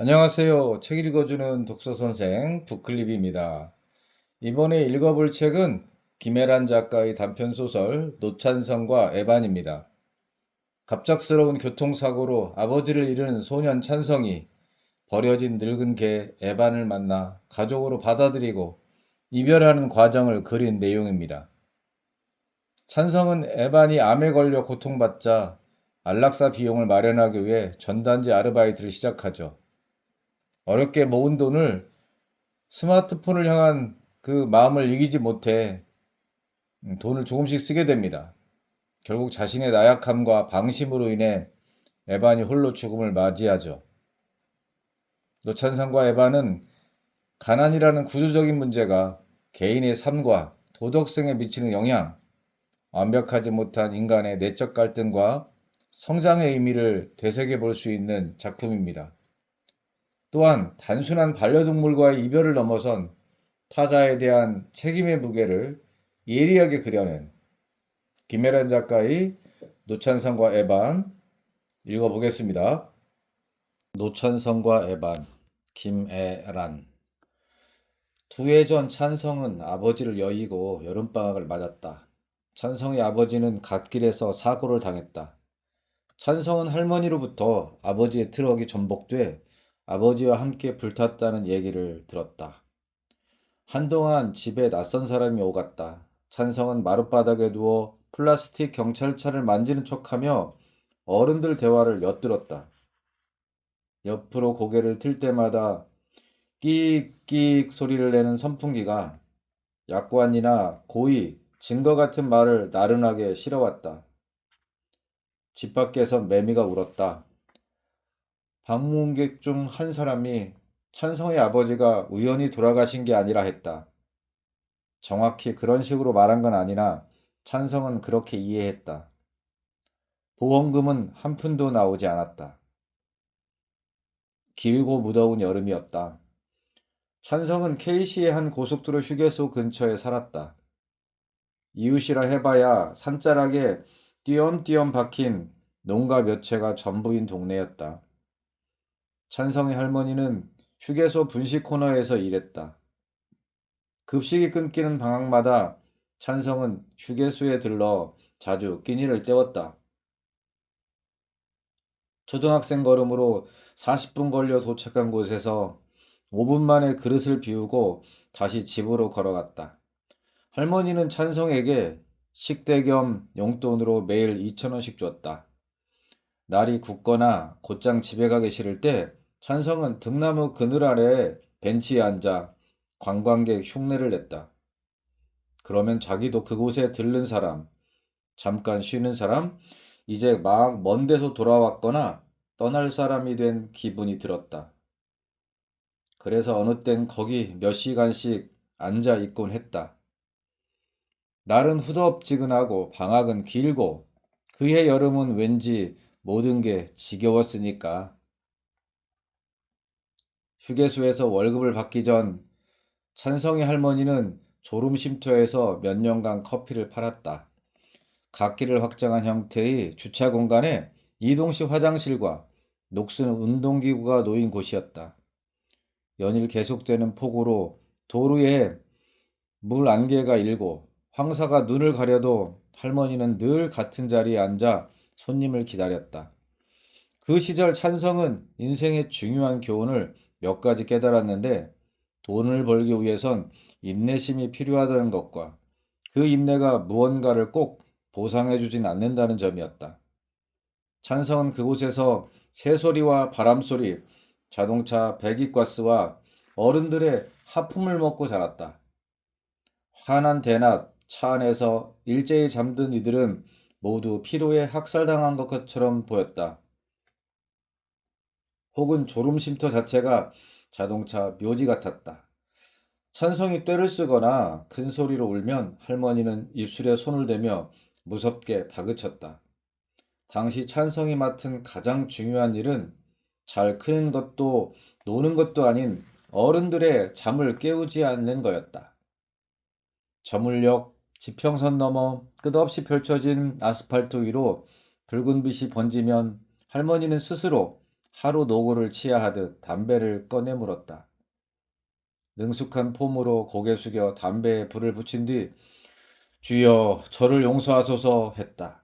안녕하세요. 책 읽어주는 독서선생 북클립입니다. 이번에 읽어볼 책은 김애란 작가의 단편소설 노찬성과 에반입니다. 갑작스러운 교통사고로 아버지를 잃은 소년 찬성이 버려진 늙은 개 에반을 만나 가족으로 받아들이고 이별하는 과정을 그린 내용입니다. 찬성은 에반이 암에 걸려 고통받자 안락사 비용을 마련하기 위해 전단지 아르바이트를 시작하죠. 어렵게 모은 돈을 스마트폰을 향한 그 마음을 이기지 못해 돈을 조금씩 쓰게 됩니다. 결국 자신의 나약함과 방심으로 인해 에반이 홀로 죽음을 맞이하죠. 노찬성과 에반은 가난이라는 구조적인 문제가 개인의 삶과 도덕성에 미치는 영향, 완벽하지 못한 인간의 내적 갈등과 성장의 의미를 되새겨 볼 수 있는 작품입니다. 또한 단순한 반려동물과의 이별을 넘어선 타자에 대한 책임의 무게를 예리하게 그려낸 김혜란 작가의 노찬성과 에반 읽어보겠습니다. 노찬성과 에반, 김애란. 2해 전 찬성은 아버지를 여의고 여름방학을 맞았다. 찬성의 아버지는 갓길에서 사고를 당했다. 찬성은 할머니로부터 아버지의 트럭이 전복돼 아버지와 함께 불탔다는 얘기를 들었다. 한동안 집에 낯선 사람이 오갔다. 찬성은 마룻바닥에 누워 플라스틱 경찰차를 만지는 척하며 어른들 대화를 엿들었다. 옆으로 고개를 틀 때마다 끼익끼익 소리를 내는 선풍기가 약관이나 고의, 증거 같은 말을 나른하게 실어왔다. 집 밖에서 매미가 울었다. 방문객 중 한 사람이 찬성의 아버지가 우연히 돌아가신 게 아니라 했다. 정확히 그런 식으로 말한 건 아니나 찬성은 그렇게 이해했다. 보험금은 한 푼도 나오지 않았다. 길고 무더운 여름이었다. 찬성은 K시의 한 고속도로 휴게소 근처에 살았다. 이웃이라 해봐야 산자락에 띄엄띄엄 박힌 농가 몇 채가 전부인 동네였다. 찬성의 할머니는 휴게소 분식 코너에서 일했다. 급식이 끊기는 방학마다 찬성은 휴게소에 들러 자주 끼니를 때웠다. 초등학생 걸음으로 40분 걸려 도착한 곳에서 5분 만에 그릇을 비우고 다시 집으로 걸어갔다. 할머니는 찬성에게 식대 겸 용돈으로 매일 2,000원씩 줬다. 날이 굳거나 곧장 집에 가기 싫을 때 찬성은 등나무 그늘 아래 벤치에 앉아 관광객 흉내를 냈다. 그러면 자기도 그곳에 들른 사람, 잠깐 쉬는 사람, 이제 막 먼 데서 돌아왔거나 떠날 사람이 된 기분이 들었다. 그래서 어느 땐 거기 몇 시간씩 앉아 있곤 했다. 날은 후덥지근하고 방학은 길고 그해 여름은 왠지 모든 게 지겨웠으니까. 휴게소에서 월급을 받기 전 찬성이 할머니는 졸음쉼터에서 몇 년간 커피를 팔았다. 갓길을 확장한 형태의 주차 공간에 이동식 화장실과 녹슨 운동기구가 놓인 곳이었다. 연일 계속되는 폭우로 도로에 물 안개가 일고 황사가 눈을 가려도 할머니는 늘 같은 자리에 앉아 손님을 기다렸다. 그 시절 찬성은 인생의 중요한 교훈을 몇 가지 깨달았는데 돈을 벌기 위해선 인내심이 필요하다는 것과 그 인내가 무언가를 꼭 보상해주진 않는다는 점이었다. 찬성은 그곳에서 새소리와 바람소리, 자동차 배기가스와 어른들의 하품을 먹고 자랐다. 환한 대낮 차 안에서 일제히 잠든 이들은 모두 피로에 학살당한 것처럼 보였다. 혹은 졸음쉼터 자체가 자동차 묘지 같았다. 찬성이 떼를 쓰거나 큰 소리로 울면 할머니는 입술에 손을 대며 무섭게 다그쳤다. 당시 찬성이 맡은 가장 중요한 일은 잘 크는 것도 노는 것도 아닌 어른들의 잠을 깨우지 않는 거였다. 저물역 지평선 너머 끝없이 펼쳐진 아스팔트 위로 붉은 빛이 번지면 할머니는 스스로 하루 노고를 치하하듯 담배를 꺼내 물었다. 능숙한 폼으로 고개 숙여 담배에 불을 붙인 뒤 주여 저를 용서하소서 했다.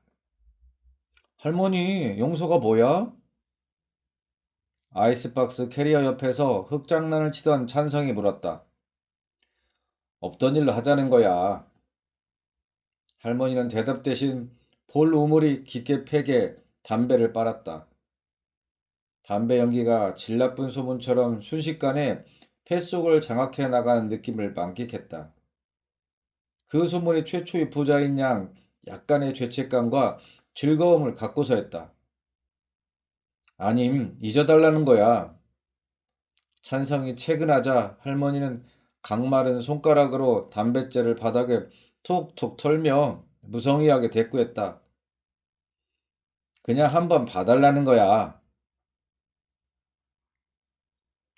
할머니 용서가 뭐야? 아이스박스 캐리어 옆에서 흙장난을 치던 찬성이 물었다. 없던 일로 하자는 거야. 할머니는 대답 대신 볼 우물이 깊게 패게 담배를 빨았다. 담배 연기가 질 나쁜 소문처럼 순식간에 폐속을 장악해 나가는 느낌을 만끽했다. 그 소문이 최초의 부자인 양 약간의 죄책감과 즐거움을 갖고서 했다. 아님, 잊어달라는 거야. 찬성이 채근하자 할머니는 강마른 손가락으로 담뱃재를 바닥에 톡톡 털며 무성의하게 대꾸했다. 그냥 한번 봐달라는 거야.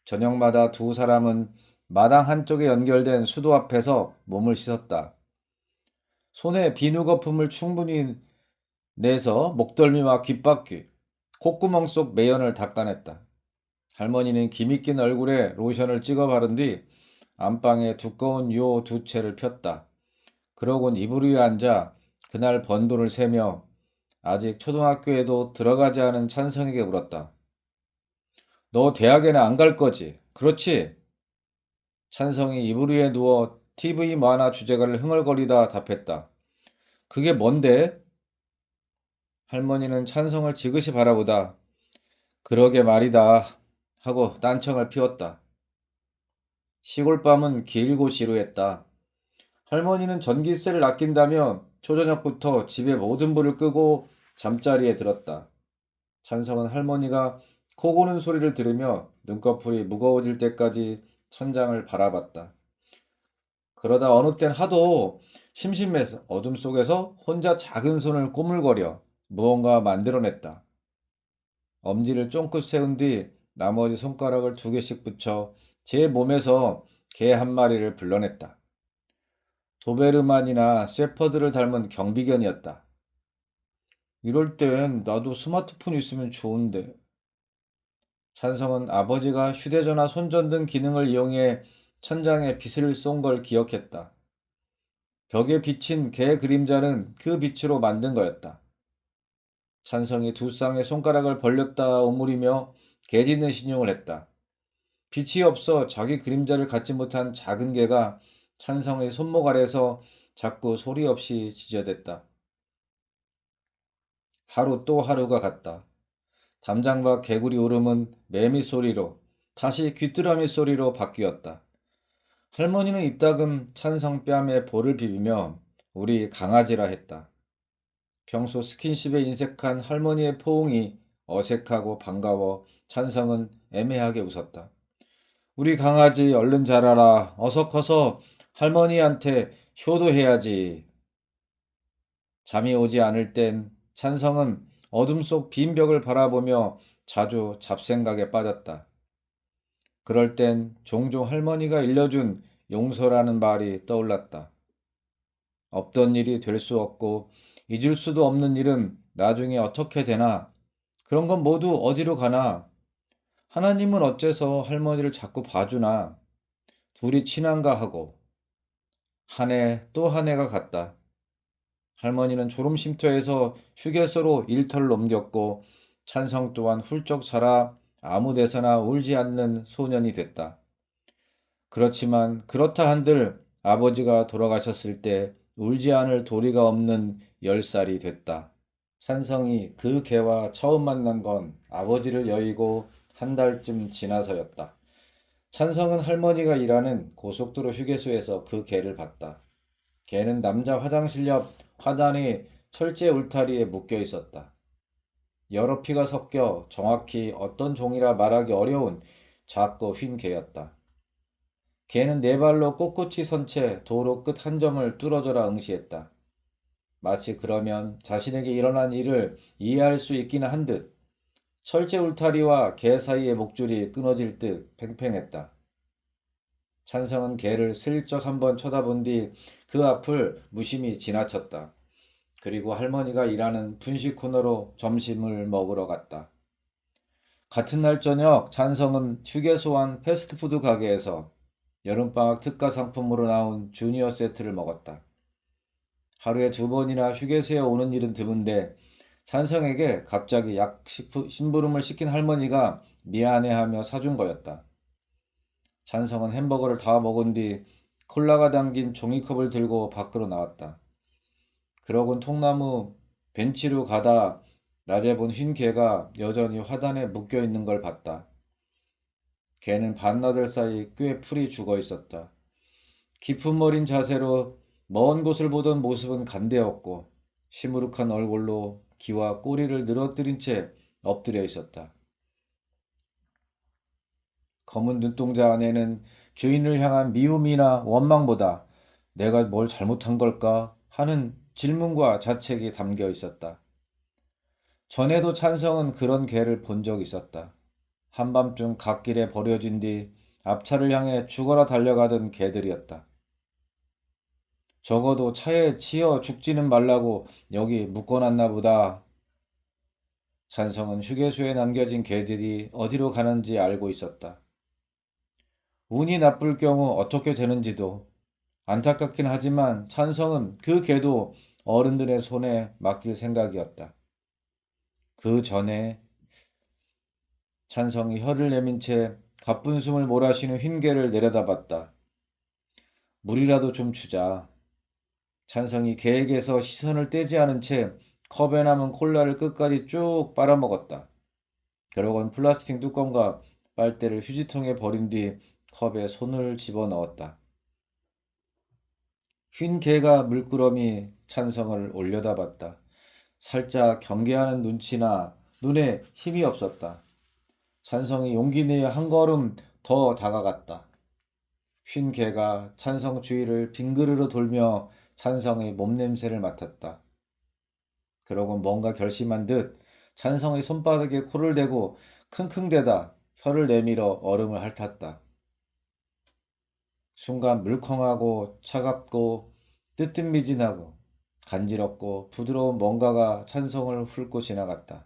저녁마다 두 사람은 마당 한쪽에 연결된 수도 앞에서 몸을 씻었다. 손에 비누 거품을 충분히 내서 목덜미와 귓바퀴, 콧구멍 속 매연을 닦아냈다. 할머니는 기미 낀 얼굴에 로션을 찍어 바른 뒤 안방에 두꺼운 요 두 채를 폈다. 그러곤 이불 위에 앉아 그날 번 돈을 세며 아직 초등학교에도 들어가지 않은 찬성에게 물었다. 너 대학에는 안 갈 거지? 그렇지? 찬성이 이불 위에 누워 TV 만화 주제가를 흥얼거리다 답했다. 그게 뭔데? 할머니는 찬성을 지그시 바라보다 그러게 말이다 하고 딴청을 피웠다. 시골밤은 길고 지루했다. 할머니는 전기세를 아낀다며 초저녁부터 집의 모든 불을 끄고 잠자리에 들었다. 찬성은 할머니가 코 고는 소리를 들으며 눈꺼풀이 무거워질 때까지 천장을 바라봤다. 그러다 어느 땐 하도 심심해서 어둠 속에서 혼자 작은 손을 꼬물거려 무언가 만들어냈다. 엄지를 쫑긋 세운 뒤 나머지 손가락을 두 개씩 붙여 제 몸에서 개 한 마리를 불러냈다. 도베르만이나 셰퍼드를 닮은 경비견이었다. 이럴 땐 나도 스마트폰 있으면 좋은데. 찬성은 아버지가 휴대전화 손전등 기능을 이용해 천장에 빛을 쏜 걸 기억했다. 벽에 비친 개 그림자는 그 빛으로 만든 거였다. 찬성이 두 쌍의 손가락을 벌렸다 오므리며 개 짖는 신용을 했다. 빛이 없어 자기 그림자를 갖지 못한 작은 개가 찬성의 손목 아래서 자꾸 소리 없이 짖어댔다. 하루 또 하루가 갔다. 담장밖 개구리 울음은 매미 소리로 다시 귀뚜라미 소리로 바뀌었다. 할머니는 이따금 찬성 뺨에 볼을 비비며 우리 강아지라 했다. 평소 스킨십에 인색한 할머니의 포옹이 어색하고 반가워 찬성은 애매하게 웃었다. 우리 강아지 얼른 자라라. 어서 커서 할머니한테 효도해야지. 잠이 오지 않을 땐 찬성은 어둠 속 빈 벽을 바라보며 자주 잡생각에 빠졌다. 그럴 땐 종종 할머니가 일러준 용서라는 말이 떠올랐다. 없던 일이 될 수 없고 잊을 수도 없는 일은 나중에 어떻게 되나? 그런 건 모두 어디로 가나? 하나님은 어째서 할머니를 자꾸 봐주나? 둘이 친한가 하고 한 해 또 한 해가 갔다. 할머니는 졸음 쉼터에서 휴게소로 일터를 옮겼고 찬성 또한 훌쩍 자라 아무 데서나 울지 않는 소년이 됐다. 그렇지만 그렇다 한들 아버지가 돌아가셨을 때 울지 않을 도리가 없는 10살이 됐다. 찬성이 그 개와 처음 만난 건 아버지를 여의고 한 달쯤 지나서였다. 찬성은 할머니가 일하는 고속도로 휴게소에서 그 개를 봤다. 개는 남자 화장실 옆 화단의 철제 울타리에 묶여 있었다. 여러 피가 섞여 정확히 어떤 종이라 말하기 어려운 작고 휜 개였다. 개는 네 발로 꼿꼿이 선 채 도로 끝 한 점을 뚫어져라 응시했다. 마치 그러면 자신에게 일어난 일을 이해할 수 있기는 한 듯 철제 울타리와 개 사이의 목줄이 끊어질 듯 팽팽했다. 찬성은 개를 슬쩍 한번 쳐다본 뒤 그 앞을 무심히 지나쳤다. 그리고 할머니가 일하는 분식 코너로 점심을 먹으러 갔다. 같은 날 저녁 찬성은 휴게소 한 패스트푸드 가게에서 여름방학 특가 상품으로 나온 주니어 세트를 먹었다. 하루에 2번이나 휴게소에 오는 일은 드문데 찬성에게 갑자기 심부름을 시킨 할머니가 미안해하며 사준 거였다. 찬성은 햄버거를 다 먹은 뒤 콜라가 담긴 종이컵을 들고 밖으로 나왔다. 그러곤 통나무 벤치로 가다 낮에 본 흰 개가 여전히 화단에 묶여 있는 걸 봤다. 개는 반나절 사이 꽤 풀이 죽어 있었다. 깊은 머린 자세로 먼 곳을 보던 모습은 간대었고 시무룩한 얼굴로 귀와 꼬리를 늘어뜨린 채 엎드려 있었다. 검은 눈동자 안에는 주인을 향한 미움이나 원망보다 내가 뭘 잘못한 걸까 하는 질문과 자책이 담겨 있었다. 전에도 찬성은 그런 개를 본 적 있었다. 한밤중 갓길에 버려진 뒤 앞차를 향해 죽어라 달려가던 개들이었다. 적어도 차에 치여 죽지는 말라고 여기 묶어놨나 보다. 찬성은 휴게소에 남겨진 개들이 어디로 가는지 알고 있었다. 운이 나쁠 경우 어떻게 되는지도 안타깝긴 하지만 찬성은 그 개도 어른들의 손에 맡길 생각이었다. 그 전에 찬성이 혀를 내민 채 가쁜 숨을 몰아쉬는 흰개를 내려다봤다. 물이라도 좀 주자. 찬성이 개에게서 시선을 떼지 않은 채 컵에 남은 콜라를 끝까지 쭉 빨아먹었다. 그러곤 플라스틱 뚜껑과 빨대를 휴지통에 버린 뒤 컵에 손을 집어넣었다. 흰 개가 물끄러미 찬성을 올려다봤다. 살짝 경계하는 눈치나 눈에 힘이 없었다. 찬성이 용기 내어 한 걸음 더 다가갔다. 흰 개가 찬성 주위를 빙그르르 돌며 찬성의 몸냄새를 맡았다. 그러고 뭔가 결심한 듯 찬성의 손바닥에 코를 대고 킁킁대다 혀를 내밀어 얼음을 핥았다. 순간 물컹하고 차갑고 뜨뜻미진하고 간지럽고 부드러운 뭔가가 찬성을 훑고 지나갔다.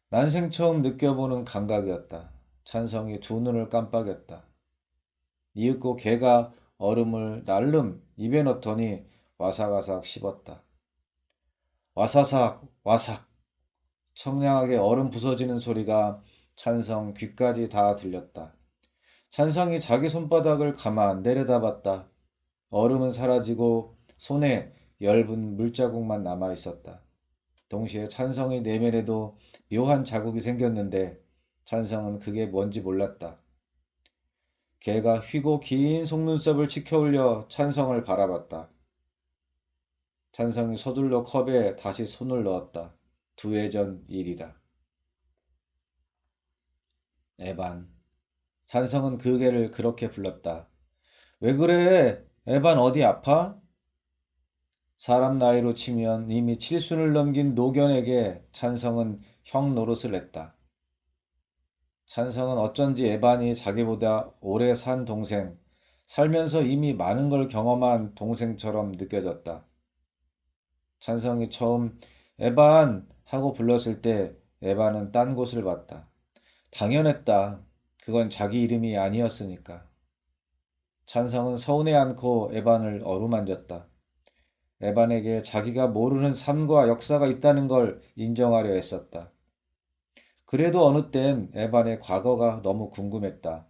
난생 처음 느껴보는 감각이었다. 찬성이 두 눈을 깜빡였다. 이윽고 개가 얼음을 날름 입에 넣더니 와삭와삭 씹었다. 와사삭 와삭 청량하게 얼음 부서지는 소리가 찬성 귀까지 다 들렸다. 찬성이 자기 손바닥을 가만 내려다봤다. 얼음은 사라지고 손에 엷은 물자국만 남아 있었다. 동시에 찬성의 내면에도 묘한 자국이 생겼는데 찬성은 그게 뭔지 몰랐다. 개가 휘고 긴 속눈썹을 치켜 올려 찬성을 바라봤다. 찬성이 서둘러 컵에 다시 손을 넣었다. 2해 전 일이다. 에반. 찬성은 그 개를 그렇게 불렀다. 왜 그래? 에반 어디 아파? 사람 나이로 치면 이미 7순을 넘긴 노견에게 찬성은 형 노릇을 했다. 찬성은 어쩐지 에반이 자기보다 오래 산 동생, 살면서 이미 많은 걸 경험한 동생처럼 느껴졌다. 찬성이 처음 에반 하고 불렀을 때 에반은 딴 곳을 봤다. 당연했다. 그건 자기 이름이 아니었으니까. 찬성은 서운해 않고 에반을 어루만졌다. 에반에게 자기가 모르는 삶과 역사가 있다는 걸 인정하려 했었다. 그래도 어느 땐 에반의 과거가 너무 궁금했다.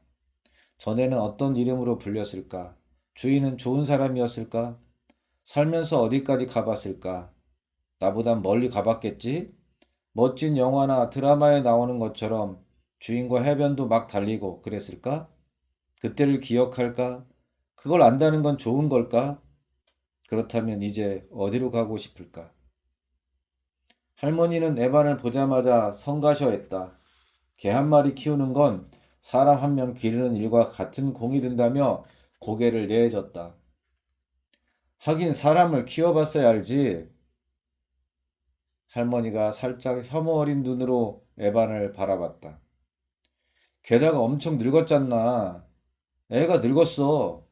전에는 어떤 이름으로 불렸을까? 주인은 좋은 사람이었을까? 살면서 어디까지 가봤을까? 나보단 멀리 가봤겠지? 멋진 영화나 드라마에 나오는 것처럼 주인과 해변도 막 달리고 그랬을까? 그때를 기억할까? 그걸 안다는 건 좋은 걸까? 그렇다면 이제 어디로 가고 싶을까? 할머니는 에반을 보자마자 성가셔했다. 개 한 마리 키우는 건 사람 한 명 기르는 일과 같은 공이 든다며 고개를 내젓다. 하긴 사람을 키워봤어야 알지. 할머니가 살짝 혐오 어린 눈으로 에반을 바라봤다. 게다가 엄청 늙었잖나. 애가 늙었어.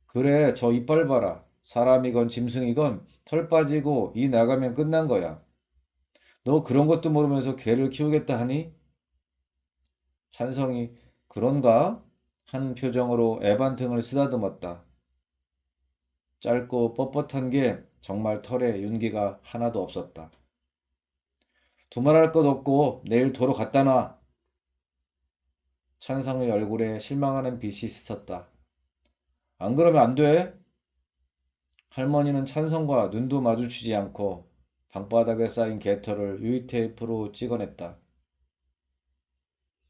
그래, 저 이빨 봐라. 사람이건 짐승이건 털 빠지고 이 나가면 끝난 거야. 너 그런 것도 모르면서 개를 키우겠다 하니? 찬성이 그런가? 한 표정으로 에반 등을 쓰다듬었다. 짧고 뻣뻣한 게 정말 털에 윤기가 하나도 없었다. 두말할 것 없고 내일 도로 갖다 놔. 찬성의 얼굴에 실망하는 빛이 스쳤다. 안 그러면 안 돼? 할머니는 찬성과 눈도 마주치지 않고 방바닥에 쌓인 개털을 유리테이프로 찍어냈다.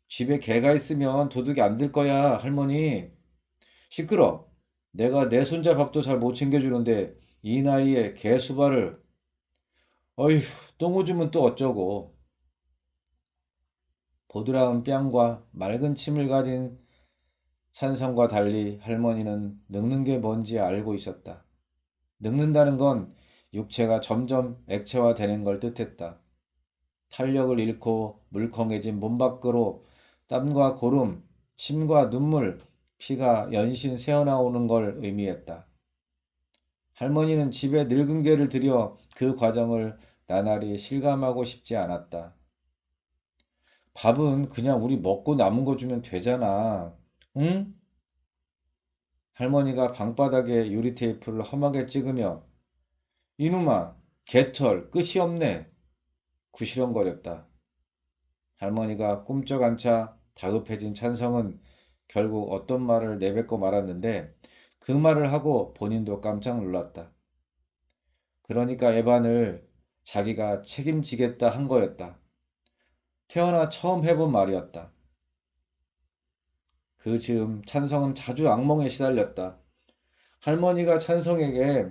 집에 개가 있으면 도둑이 안 들 거야, 할머니. 시끄러. 내가 내 손자 밥도 잘 못 챙겨주는데 이 나이에 개 수발을. 어휴, 똥 오줌은 또 어쩌고. 보드라운 뺨과 맑은 침을 가진 찬성과 달리 할머니는 늙는 게 뭔지 알고 있었다. 늙는다는 건 육체가 점점 액체화되는 걸 뜻했다. 탄력을 잃고 물컹해진 몸 밖으로 땀과 고름, 침과 눈물, 피가 연신 새어나오는 걸 의미했다. 할머니는 집에 늙은 개를 들여 그 과정을 나날이 실감하고 싶지 않았다. 밥은 그냥 우리 먹고 남은 거 주면 되잖아. 응? 할머니가 방바닥에 유리 테이프를 험하게 찍으며 이놈아, 개털 끝이 없네. 구시렁거렸다. 할머니가 꿈쩍 앉자 다급해진 찬성은 결국 어떤 말을 내뱉고 말았는데 그 말을 하고 본인도 깜짝 놀랐다. 그러니까 에반을 자기가 책임지겠다 한 거였다. 태어나 처음 해본 말이었다. 그 즈음 찬성은 자주 악몽에 시달렸다. 할머니가 찬성에게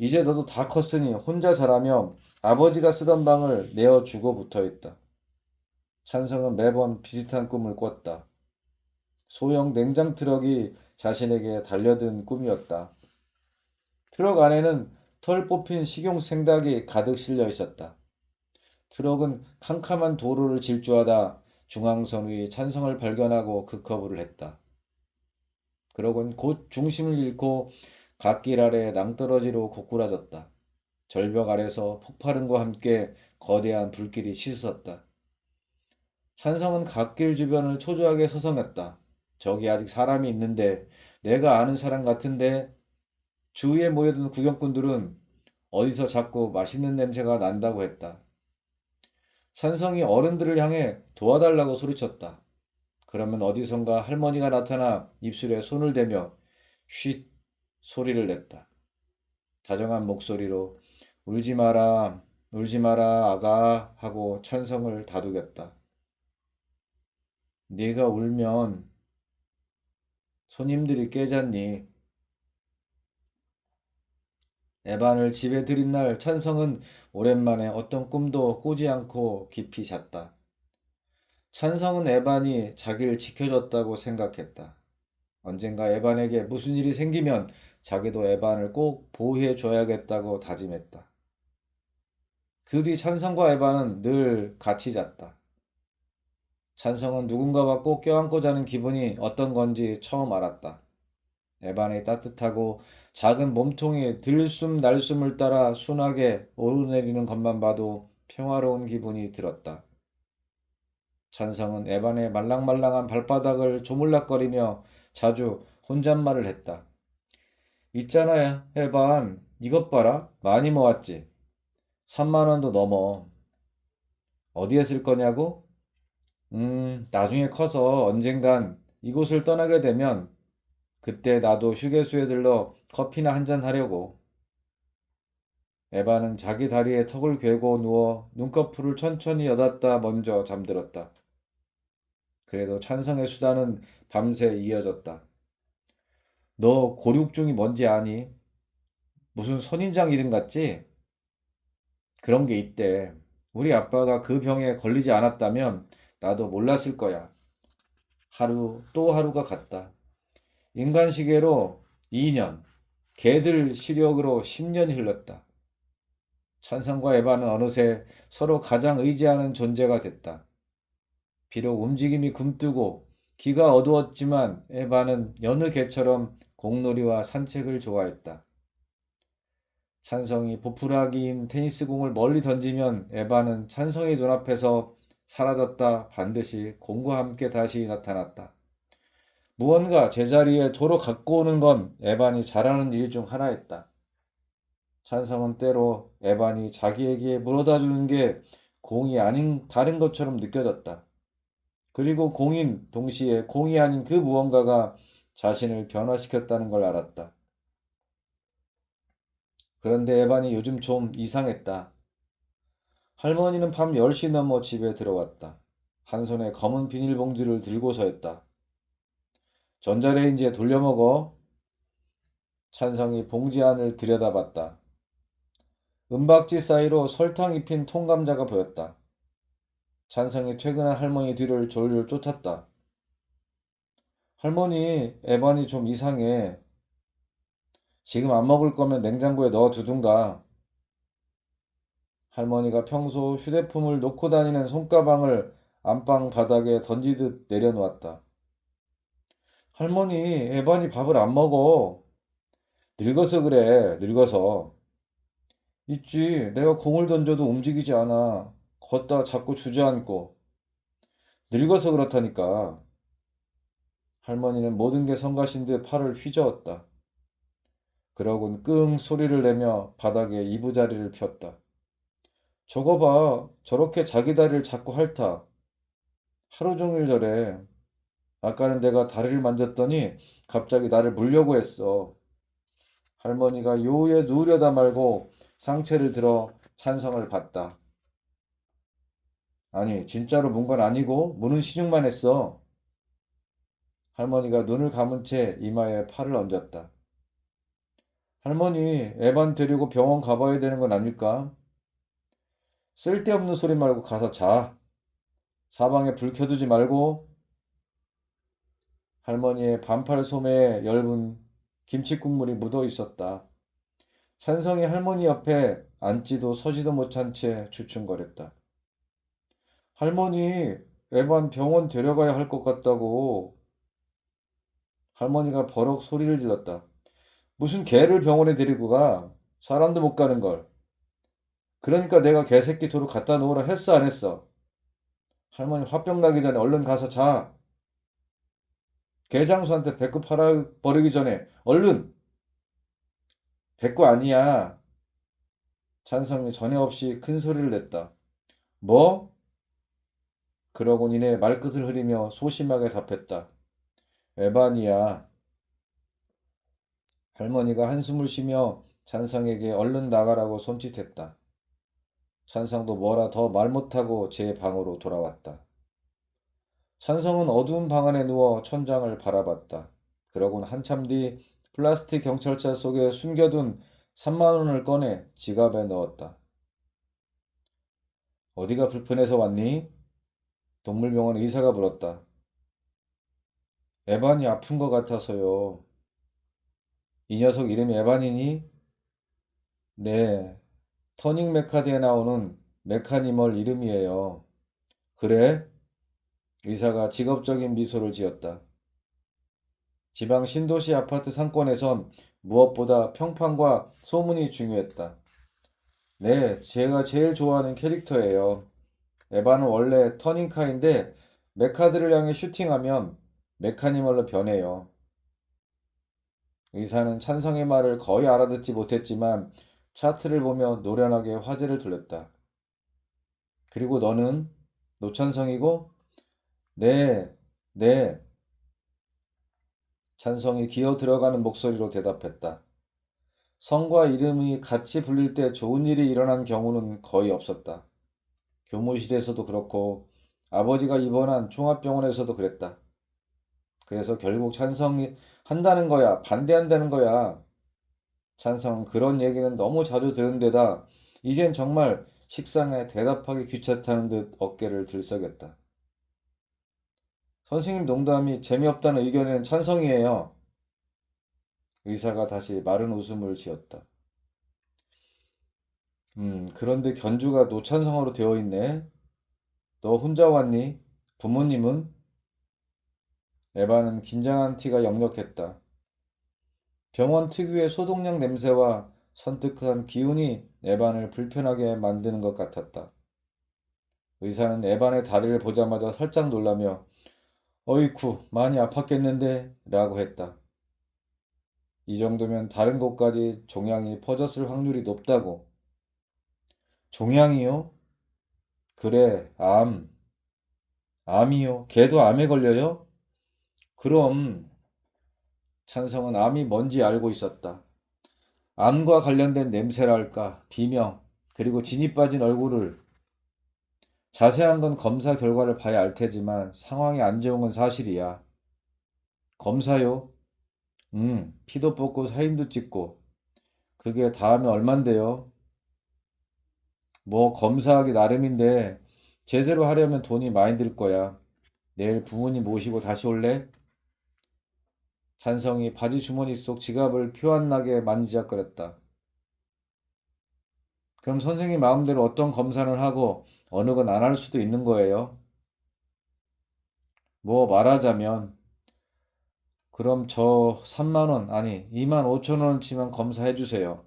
이제 너도 다 컸으니 혼자 자라며 아버지가 쓰던 방을 내어주고 붙어 있다. 찬성은 매번 비슷한 꿈을 꿨다. 소형 냉장 트럭이 자신에게 달려든 꿈이었다. 트럭 안에는 털 뽑힌 식용 생닭이 가득 실려 있었다. 트럭은 캄캄한 도로를 질주하다 중앙선 위 찬성을 발견하고 급커브를 했다. 그러곤 곧 중심을 잃고 갓길 아래 낭떠러지로 고꾸라졌다. 절벽 아래서 폭발음과 함께 거대한 불길이 치솟았다. 찬성은 갓길 주변을 초조하게 서성였다. 저기 아직 사람이 있는데 내가 아는 사람 같은데 주위에 모여든 구경꾼들은 어디서 자꾸 맛있는 냄새가 난다고 했다. 찬성이 어른들을 향해 도와달라고 소리쳤다. 그러면 어디선가 할머니가 나타나 입술에 손을 대며 쉿 소리를 냈다. 다정한 목소리로 울지 마라, 울지 마라, 아가 하고 찬성을 다독였다. 네가 울면 손님들이 깨잖니. 에반을 집에 들인 날 찬성은 오랜만에 어떤 꿈도 꾸지 않고 깊이 잤다. 찬성은 에반이 자기를 지켜줬다고 생각했다. 언젠가 에반에게 무슨 일이 생기면 자기도 에반을 꼭 보호해 줘야겠다고 다짐했다. 그 뒤 찬성과 에반은 늘 같이 잤다. 찬성은 누군가와 꼭 껴안고 자는 기분이 어떤 건지 처음 알았다. 에반의 따뜻하고 작은 몸통이 들숨 날숨을 따라 순하게 오르내리는 것만 봐도 평화로운 기분이 들었다. 찬성은 에반의 말랑말랑한 발바닥을 조물락거리며 자주 혼잣말을 했다. 있잖아, 에반. 이것 봐라. 많이 모았지. 3만 원도 넘어. 어디에 쓸 거냐고? 나중에 커서 언젠간 이곳을 떠나게 되면 그때 나도 휴게소에 들러 커피나 한잔 하려고. 에바는 자기 다리에 턱을 괴고 누워 눈꺼풀을 천천히 여닫다 먼저 잠들었다. 그래도 찬성의 수다는 밤새 이어졌다. 너 고륙중이 뭔지 아니? 무슨 선인장 이름 같지? 그런 게 있대. 우리 아빠가 그 병에 걸리지 않았다면 나도 몰랐을 거야. 하루 또 하루가 갔다. 인간 시계로 2년, 개들 시력으로 10년이 흘렀다. 찬성과 에바는 어느새 서로 가장 의지하는 존재가 됐다. 비록 움직임이 굼뜨고 기가 어두웠지만 에바는 여느 개처럼 공놀이와 산책을 좋아했다. 찬성이 보풀하기인 테니스공을 멀리 던지면 에바는 찬성의 눈앞에서 사라졌다 반드시 공과 함께 다시 나타났다. 무언가 제자리에 도로 갖고 오는 건 에반이 잘하는 일 중 하나였다. 찬성은 때로 에반이 자기에게 물어다 주는 게 공이 아닌 다른 것처럼 느껴졌다. 그리고 공인 동시에 공이 아닌 그 무언가가 자신을 변화시켰다는 걸 알았다. 그런데 에반이 요즘 좀 이상했다. 할머니는 밤 10시 넘어 집에 들어왔다. 한 손에 검은 비닐봉지를 들고서 했다. 전자레인지에 돌려 먹어. 찬성이 봉지 안을 들여다봤다. 은박지 사이로 설탕 입힌 통감자가 보였다. 찬성이 퇴근한 할머니 뒤를 졸졸 쫓았다. 할머니, 에반이 좀 이상해. 지금 안 먹을 거면 냉장고에 넣어 두든가. 할머니가 평소 휴대폰을 놓고 다니는 손가방을 안방 바닥에 던지듯 내려놓았다. 할머니, 에반이 밥을 안 먹어. 늙어서 그래, 늙어서. 있지, 내가 공을 던져도 움직이지 않아. 걷다 자꾸 주저앉고. 늙어서 그렇다니까. 할머니는 모든 게 성가신 듯 팔을 휘저었다. 그러곤 끙 소리를 내며 바닥에 이부자리를 폈다. 저거 봐, 저렇게 자기 다리를 자꾸 핥아. 하루 종일 저래. 아까는 내가 다리를 만졌더니 갑자기 나를 물려고 했어. 할머니가 요에 누우려다 말고 상체를 들어 찬성을 봤다. 아니, 진짜로 문 건 아니고 문은 신용만 했어. 할머니가 눈을 감은 채 이마에 팔을 얹었다. 할머니, 애반 데리고 병원 가봐야 되는 건 아닐까? 쓸데없는 소리 말고 가서 자. 사방에 불 켜두지 말고. 할머니의 반팔 소매에 엷은 김치 국물이 묻어 있었다. 찬성이 할머니 옆에 앉지도 서지도 못한 채 주춤거렸다. 할머니, 애반 병원 데려가야 할 것 같다고. 할머니가 버럭 소리를 질렀다. 무슨 개를 병원에 데리고 가? 사람도 못 가는 걸. 그러니까 내가 개새끼 도로 갖다 놓으라 했어 안 했어? 할머니 화병 나기 전에 얼른 가서 자. 개장수한테 배꼽 팔아 버리기 전에 얼른. 배꼽 아니야. 찬성이 전에 없이 큰 소리를 냈다. 뭐? 그러고 니네 말끝을 흐리며 소심하게 답했다. 에반이야. 할머니가 한숨을 쉬며 찬성에게 얼른 나가라고 손짓했다. 찬성도 뭐라 더 말 못하고 제 방으로 돌아왔다. 찬성은 어두운 방 안에 누워 천장을 바라봤다. 그러곤 한참 뒤 플라스틱 경찰차 속에 숨겨둔 3만 원을 꺼내 지갑에 넣었다. 어디가 불편해서 왔니? 동물병원 의사가 물었다. 에반이 아픈 것 같아서요. 이 녀석 이름이 에반이니? 네. 터닝 메카드에 나오는 메카니멀 이름이에요. 그래? 의사가 직업적인 미소를 지었다. 지방 신도시 아파트 상권에선 무엇보다 평판과 소문이 중요했다. 네, 제가 제일 좋아하는 캐릭터예요. 에바는 원래 터닝카인데 메카드를 향해 슈팅하면 메카니멀로 변해요. 의사는 찬성의 말을 거의 알아듣지 못했지만 차트를 보며 노련하게 화제를 돌렸다. 그리고 너는 노찬성이고? 네, 네. 찬성이 기어 들어가는 목소리로 대답했다. 성과 이름이 같이 불릴 때 좋은 일이 일어난 경우는 거의 없었다. 교무실에서도 그렇고 아버지가 입원한 종합병원에서도 그랬다. 그래서 결국 찬성이 한다는 거야, 반대한다는 거야. 찬성은 그런 얘기는 너무 자주 들은 데다 이젠 정말 식상에 대답하기 귀찮다는 듯 어깨를 들썩였다. 선생님 농담이 재미없다는 의견에는 찬성이에요. 의사가 다시 마른 웃음을 지었다. 그런데 견주가 노찬성으로 되어 있네. 너 혼자 왔니? 부모님은? 에바는 긴장한 티가 역력했다. 병원 특유의 소독약 냄새와 선뜻한 기운이 에반을 불편하게 만드는 것 같았다. 의사는 에반의 다리를 보자마자 살짝 놀라며 어이쿠, 많이 아팠겠는데? 라고 했다. 이 정도면 다른 곳까지 종양이 퍼졌을 확률이 높다고. 종양이요? 그래, 암이요? 걔도 암에 걸려요? 그럼 찬성은 암이 뭔지 알고 있었다. 암과 관련된 냄새랄까, 비명, 그리고 진이 빠진 얼굴을 자세한 건 검사 결과를 봐야 알 테지만 상황이 안 좋은 건 사실이야. 검사요? 피도 뽑고 사인도 찍고. 그게 다음에 얼만데요? 뭐 검사하기 나름인데 제대로 하려면 돈이 많이 들 거야. 내일 부모님 모시고 다시 올래? 찬성이 바지 주머니 속 지갑을 표 안 나게 만지작거렸다. 그럼 선생님 마음대로 어떤 검사를 하고 어느 건 안 할 수도 있는 거예요? 뭐 말하자면 그럼 저 3만 원 아니 2만 5천 원어치만 검사해 주세요.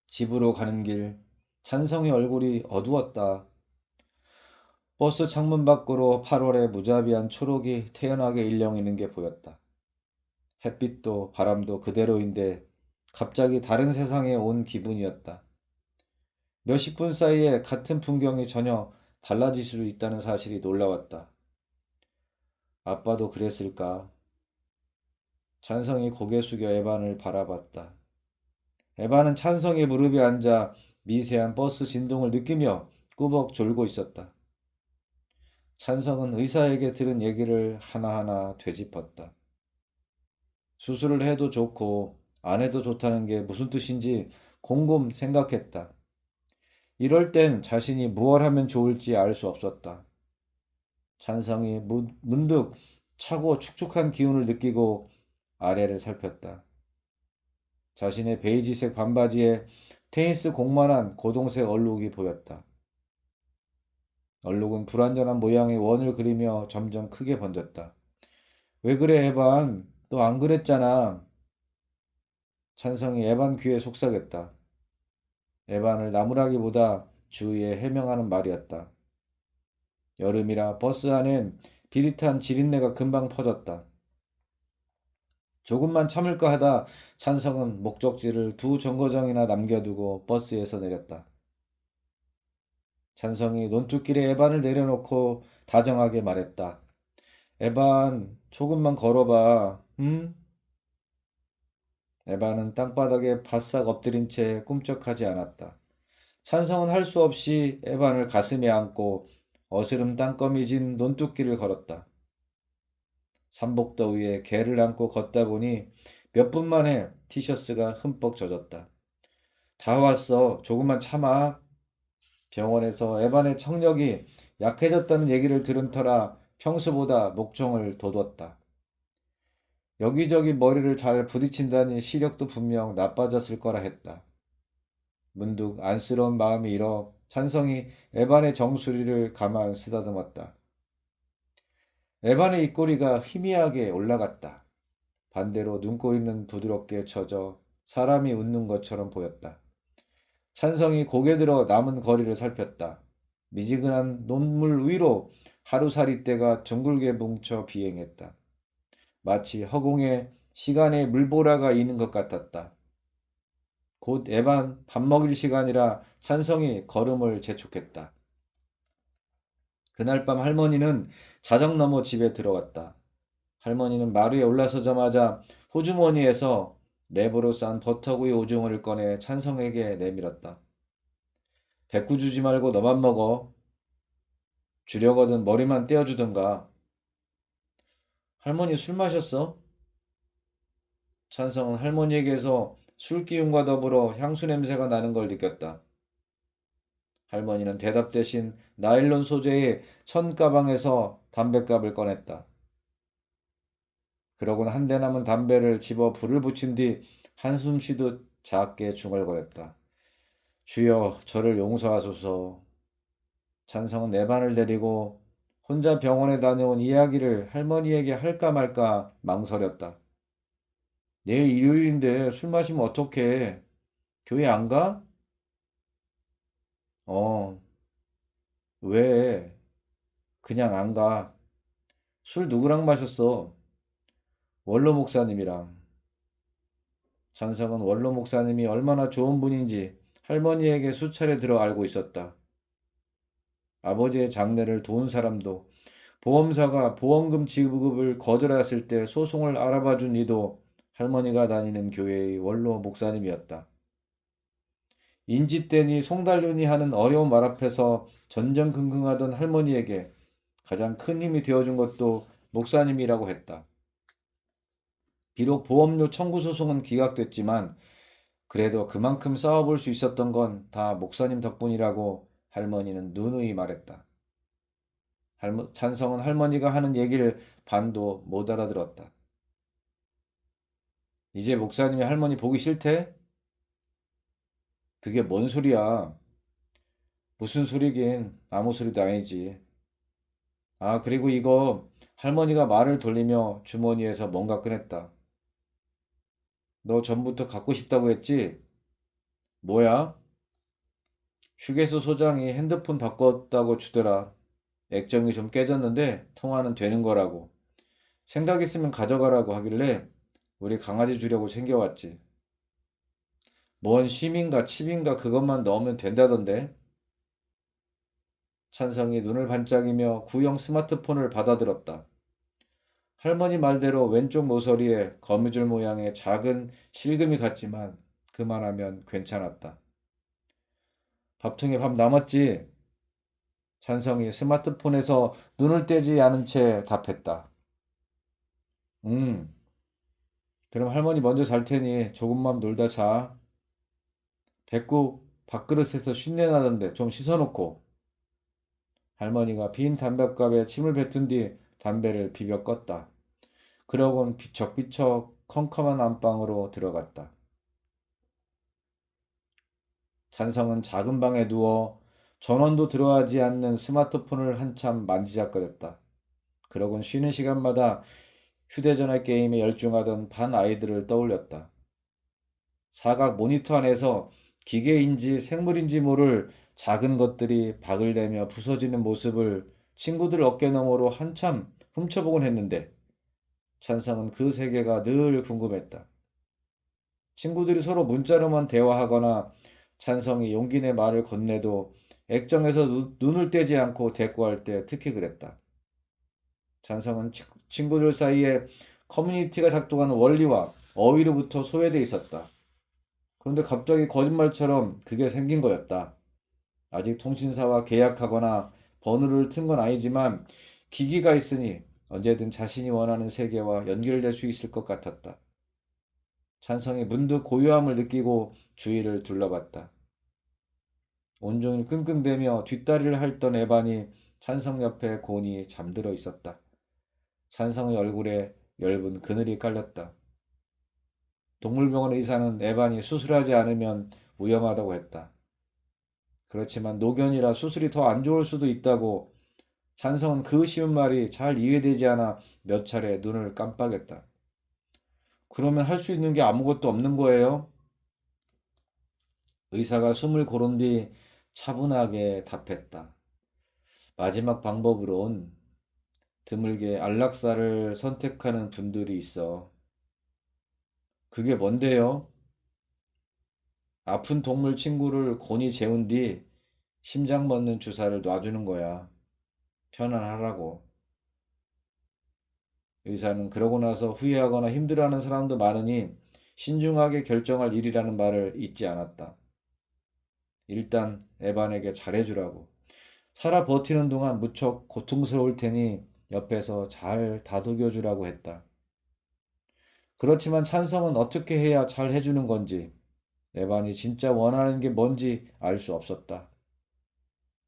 집으로 가는 길 찬성의 얼굴이 어두웠다. 버스 창문 밖으로 8월의 무자비한 초록이 태연하게 일렁이는 게 보였다. 햇빛도 바람도 그대로인데 갑자기 다른 세상에 온 기분이었다. 몇십 분 사이에 같은 풍경이 전혀 달라질 수 있다는 사실이 놀라웠다. 아빠도 그랬을까? 찬성이 고개 숙여 에반을 바라봤다. 에반은 찬성의 무릎에 앉아 미세한 버스 진동을 느끼며 꾸벅 졸고 있었다. 찬성은 의사에게 들은 얘기를 하나하나 되짚었다. 수술을 해도 좋고 안 해도 좋다는 게 무슨 뜻인지 곰곰 생각했다. 이럴 땐 자신이 무얼 하면 좋을지 알 수 없었다. 찬성이 문득 차고 축축한 기운을 느끼고 아래를 살폈다. 자신의 베이지색 반바지에 테니스 공만한 고동색 얼룩이 보였다. 얼룩은 불완전한 모양의 원을 그리며 점점 크게 번졌다. 왜 그래, 에반? 너 안 그랬잖아. 찬성이 에반 귀에 속삭였다. 에반을 나무라기보다 주위에 해명하는 말이었다. 여름이라 버스 안엔 비릿한 지린내가 금방 퍼졌다. 조금만 참을까 하다 찬성은 목적지를 두 정거장이나 남겨두고 버스에서 내렸다. 찬성이 논두길에 에반을 내려놓고 다정하게 말했다. 에반, 조금만 걸어봐. 응? 에반은 땅바닥에 바싹 엎드린 채 꿈쩍하지 않았다. 찬성은 할 수 없이 에반을 가슴에 안고 어스름 땅거미진 논두길을 걸었다. 삼복더위에 개를 안고 걷다 보니 몇 분 만에 티셔츠가 흠뻑 젖었다. 다 왔어. 조금만 참아. 병원에서 에반의 청력이 약해졌다는 얘기를 들은 터라 평소보다 목청을 돋웠다. 여기저기 머리를 잘 부딪힌다니 시력도 분명 나빠졌을 거라 했다. 문득 안쓰러운 마음이 일어 찬성이 에반의 정수리를 가만 쓰다듬었다. 에반의 입꼬리가 희미하게 올라갔다. 반대로 눈꼬리는 부드럽게 쳐져 사람이 웃는 것처럼 보였다. 찬성이 고개 들어 남은 거리를 살폈다. 미지근한 논물 위로 하루살이떼가 둥글게 뭉쳐 비행했다. 마치 허공에 시간의 물보라가 있는 것 같았다. 곧 에반 밥 먹일 시간이라 찬성이 걸음을 재촉했다. 그날 밤 할머니는 자정 넘어 집에 들어왔다. 할머니는 마루에 올라서자마자 호주머니에서 랩으로 싼 버터구이 오징어를 꺼내 찬성에게 내밀었다. 배꾸 주지 말고 너만 먹어. 주려거든 머리만 떼어주든가. 할머니 술 마셨어? 찬성은 할머니에게서 술 기운과 더불어 향수 냄새가 나는 걸 느꼈다. 할머니는 대답 대신 나일론 소재의 천 가방에서 담뱃갑을 꺼냈다. 그러곤 한 대 남은 담배를 집어 불을 붙인 뒤 한숨 쉬듯 작게 중얼거렸다. 주여, 저를 용서하소서. 찬성은 내 반을 데리고 혼자 병원에 다녀온 이야기를 할머니에게 할까 말까 망설였다. 내일 일요일인데 술 마시면 어떡해? 교회 안 가? 어, 왜? 그냥 안 가. 술 누구랑 마셨어? 원로 목사님이랑. 찬성은 원로 목사님이 얼마나 좋은 분인지 할머니에게 수차례 들어 알고 있었다. 아버지의 장례를 도운 사람도, 보험사가 보험금 지급을 거절했을 때 소송을 알아봐 준 이도 할머니가 다니는 교회의 원로 목사님이었다. 인지떼니 송달륜이 하는 어려운 말 앞에서 전전긍긍하던 할머니에게 가장 큰 힘이 되어준 것도 목사님이라고 했다. 비록 보험료 청구 소송은 기각됐지만 그래도 그만큼 싸워볼 수 있었던 건 다 목사님 덕분이라고 할머니는 누누이 말했다. 찬성은 할머니가 하는 얘기를 반도 못 알아들었다. 이제 목사님이 할머니 보기 싫대? 그게 뭔 소리야? 무슨 소리긴 아무 소리도 아니지. 아, 그리고 이거 할머니가 말을 돌리며 주머니에서 뭔가 꺼냈다. 너 전부터 갖고 싶다고 했지? 뭐야? 휴게소 소장이 핸드폰 바꿨다고 주더라. 액정이 좀 깨졌는데 통화는 되는 거라고. 생각 있으면 가져가라고 하길래 우리 강아지 주려고 챙겨왔지. 뭔 심인가 칩인가 그것만 넣으면 된다던데. 찬성이 눈을 반짝이며 구형 스마트폰을 받아들었다. 할머니 말대로 왼쪽 모서리에 거미줄 모양의 작은 실금이 갔지만 그만하면 괜찮았다. 밥통에 밥 남았지? 찬성이 스마트폰에서 눈을 떼지 않은 채 답했다. 음, 그럼 할머니 먼저 잘 테니 조금만 놀다 자. 배꼽 밥그릇에서 쉰내 나던데 좀 씻어놓고. 할머니가 빈 담뱃갑에 침을 뱉은 뒤 담배를 비벼 껐다. 그러곤 비척비척 컴컴한 안방으로 들어갔다. 찬성은 작은 방에 누워 전원도 들어가지 않는 스마트폰을 한참 만지작거렸다. 그러곤 쉬는 시간마다 휴대전화 게임에 열중하던 반 아이들을 떠올렸다. 사각 모니터 안에서 기계인지 생물인지 모를 작은 것들이 박을 내며 부서지는 모습을 친구들 어깨너머로 한참 훔쳐보곤 했는데 찬성은 그 세계가 늘 궁금했다. 친구들이 서로 문자로만 대화하거나 찬성이 용기 내 말을 건네도 액정에서 눈을 떼지 않고 대꾸할 때 특히 그랬다. 찬성은 친구들 사이에 커뮤니티가 작동하는 원리와 어휘로부터 소외돼 있었다. 그런데 갑자기 거짓말처럼 그게 생긴 거였다. 아직 통신사와 계약하거나 번호를 튼 건 아니지만 기기가 있으니 언제든 자신이 원하는 세계와 연결될 수 있을 것 같았다. 찬성이 문득 고요함을 느끼고 주위를 둘러봤다. 온종일 끙끙대며 뒷다리를 핥던 에반이 찬성 옆에 곤히 잠들어 있었다. 찬성의 얼굴에 엷은 그늘이 깔렸다. 동물병원 의사는 에반이 수술하지 않으면 위험하다고 했다. 그렇지만 노견이라 수술이 더 안 좋을 수도 있다고. 찬성은 그 쉬운 말이 잘 이해되지 않아 몇 차례 눈을 깜빡였다. 그러면 할 수 있는 게 아무것도 없는 거예요? 의사가 숨을 고른 뒤 차분하게 답했다. 마지막 방법으론 드물게 안락사를 선택하는 분들이 있어. 그게 뭔데요? 아픈 동물 친구를 곤히 재운 뒤 심장 멎는 주사를 놔주는 거야. 편안하라고. 의사는 그러고 나서 후회하거나 힘들어하는 사람도 많으니 신중하게 결정할 일이라는 말을 잊지 않았다. 일단 에반에게 잘해주라고. 살아 버티는 동안 무척 고통스러울 테니 옆에서 잘 다독여주라고 했다. 그렇지만 찬성은 어떻게 해야 잘 해주는 건지, 에반이 진짜 원하는 게 뭔지 알 수 없었다.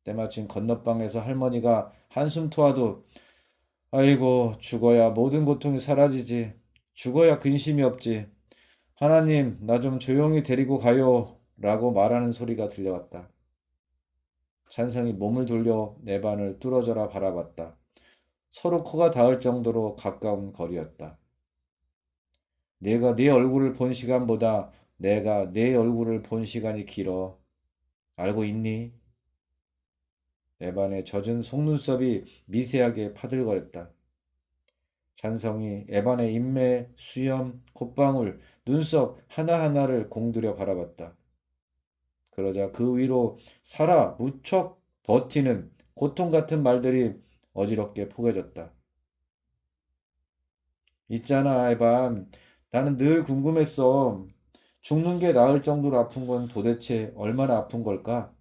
때마침 건너방에서 할머니가 한숨 토하도 아이고 죽어야 모든 고통이 사라지지. 죽어야 근심이 없지. 하나님 나 좀 조용히 데리고 가요 라고 말하는 소리가 들려왔다. 찬성이 몸을 돌려 에반을 뚫어져라 바라봤다. 서로 코가 닿을 정도로 가까운 거리였다. 내가 네 얼굴을 본 시간보다 내가 내 얼굴을 본 시간이 길어. 알고 있니? 에반의 젖은 속눈썹이 미세하게 파들거렸다. 찬성이 에반의 인매, 수염, 콧방울, 눈썹 하나하나를 공들여 바라봤다. 그러자 그 위로 살아 무척 버티는 고통 같은 말들이 어지럽게 포개졌다. 있잖아, 에반. 나는 늘 궁금했어. 죽는 게 나을 정도로 아픈 건 도대체 얼마나 아픈 걸까?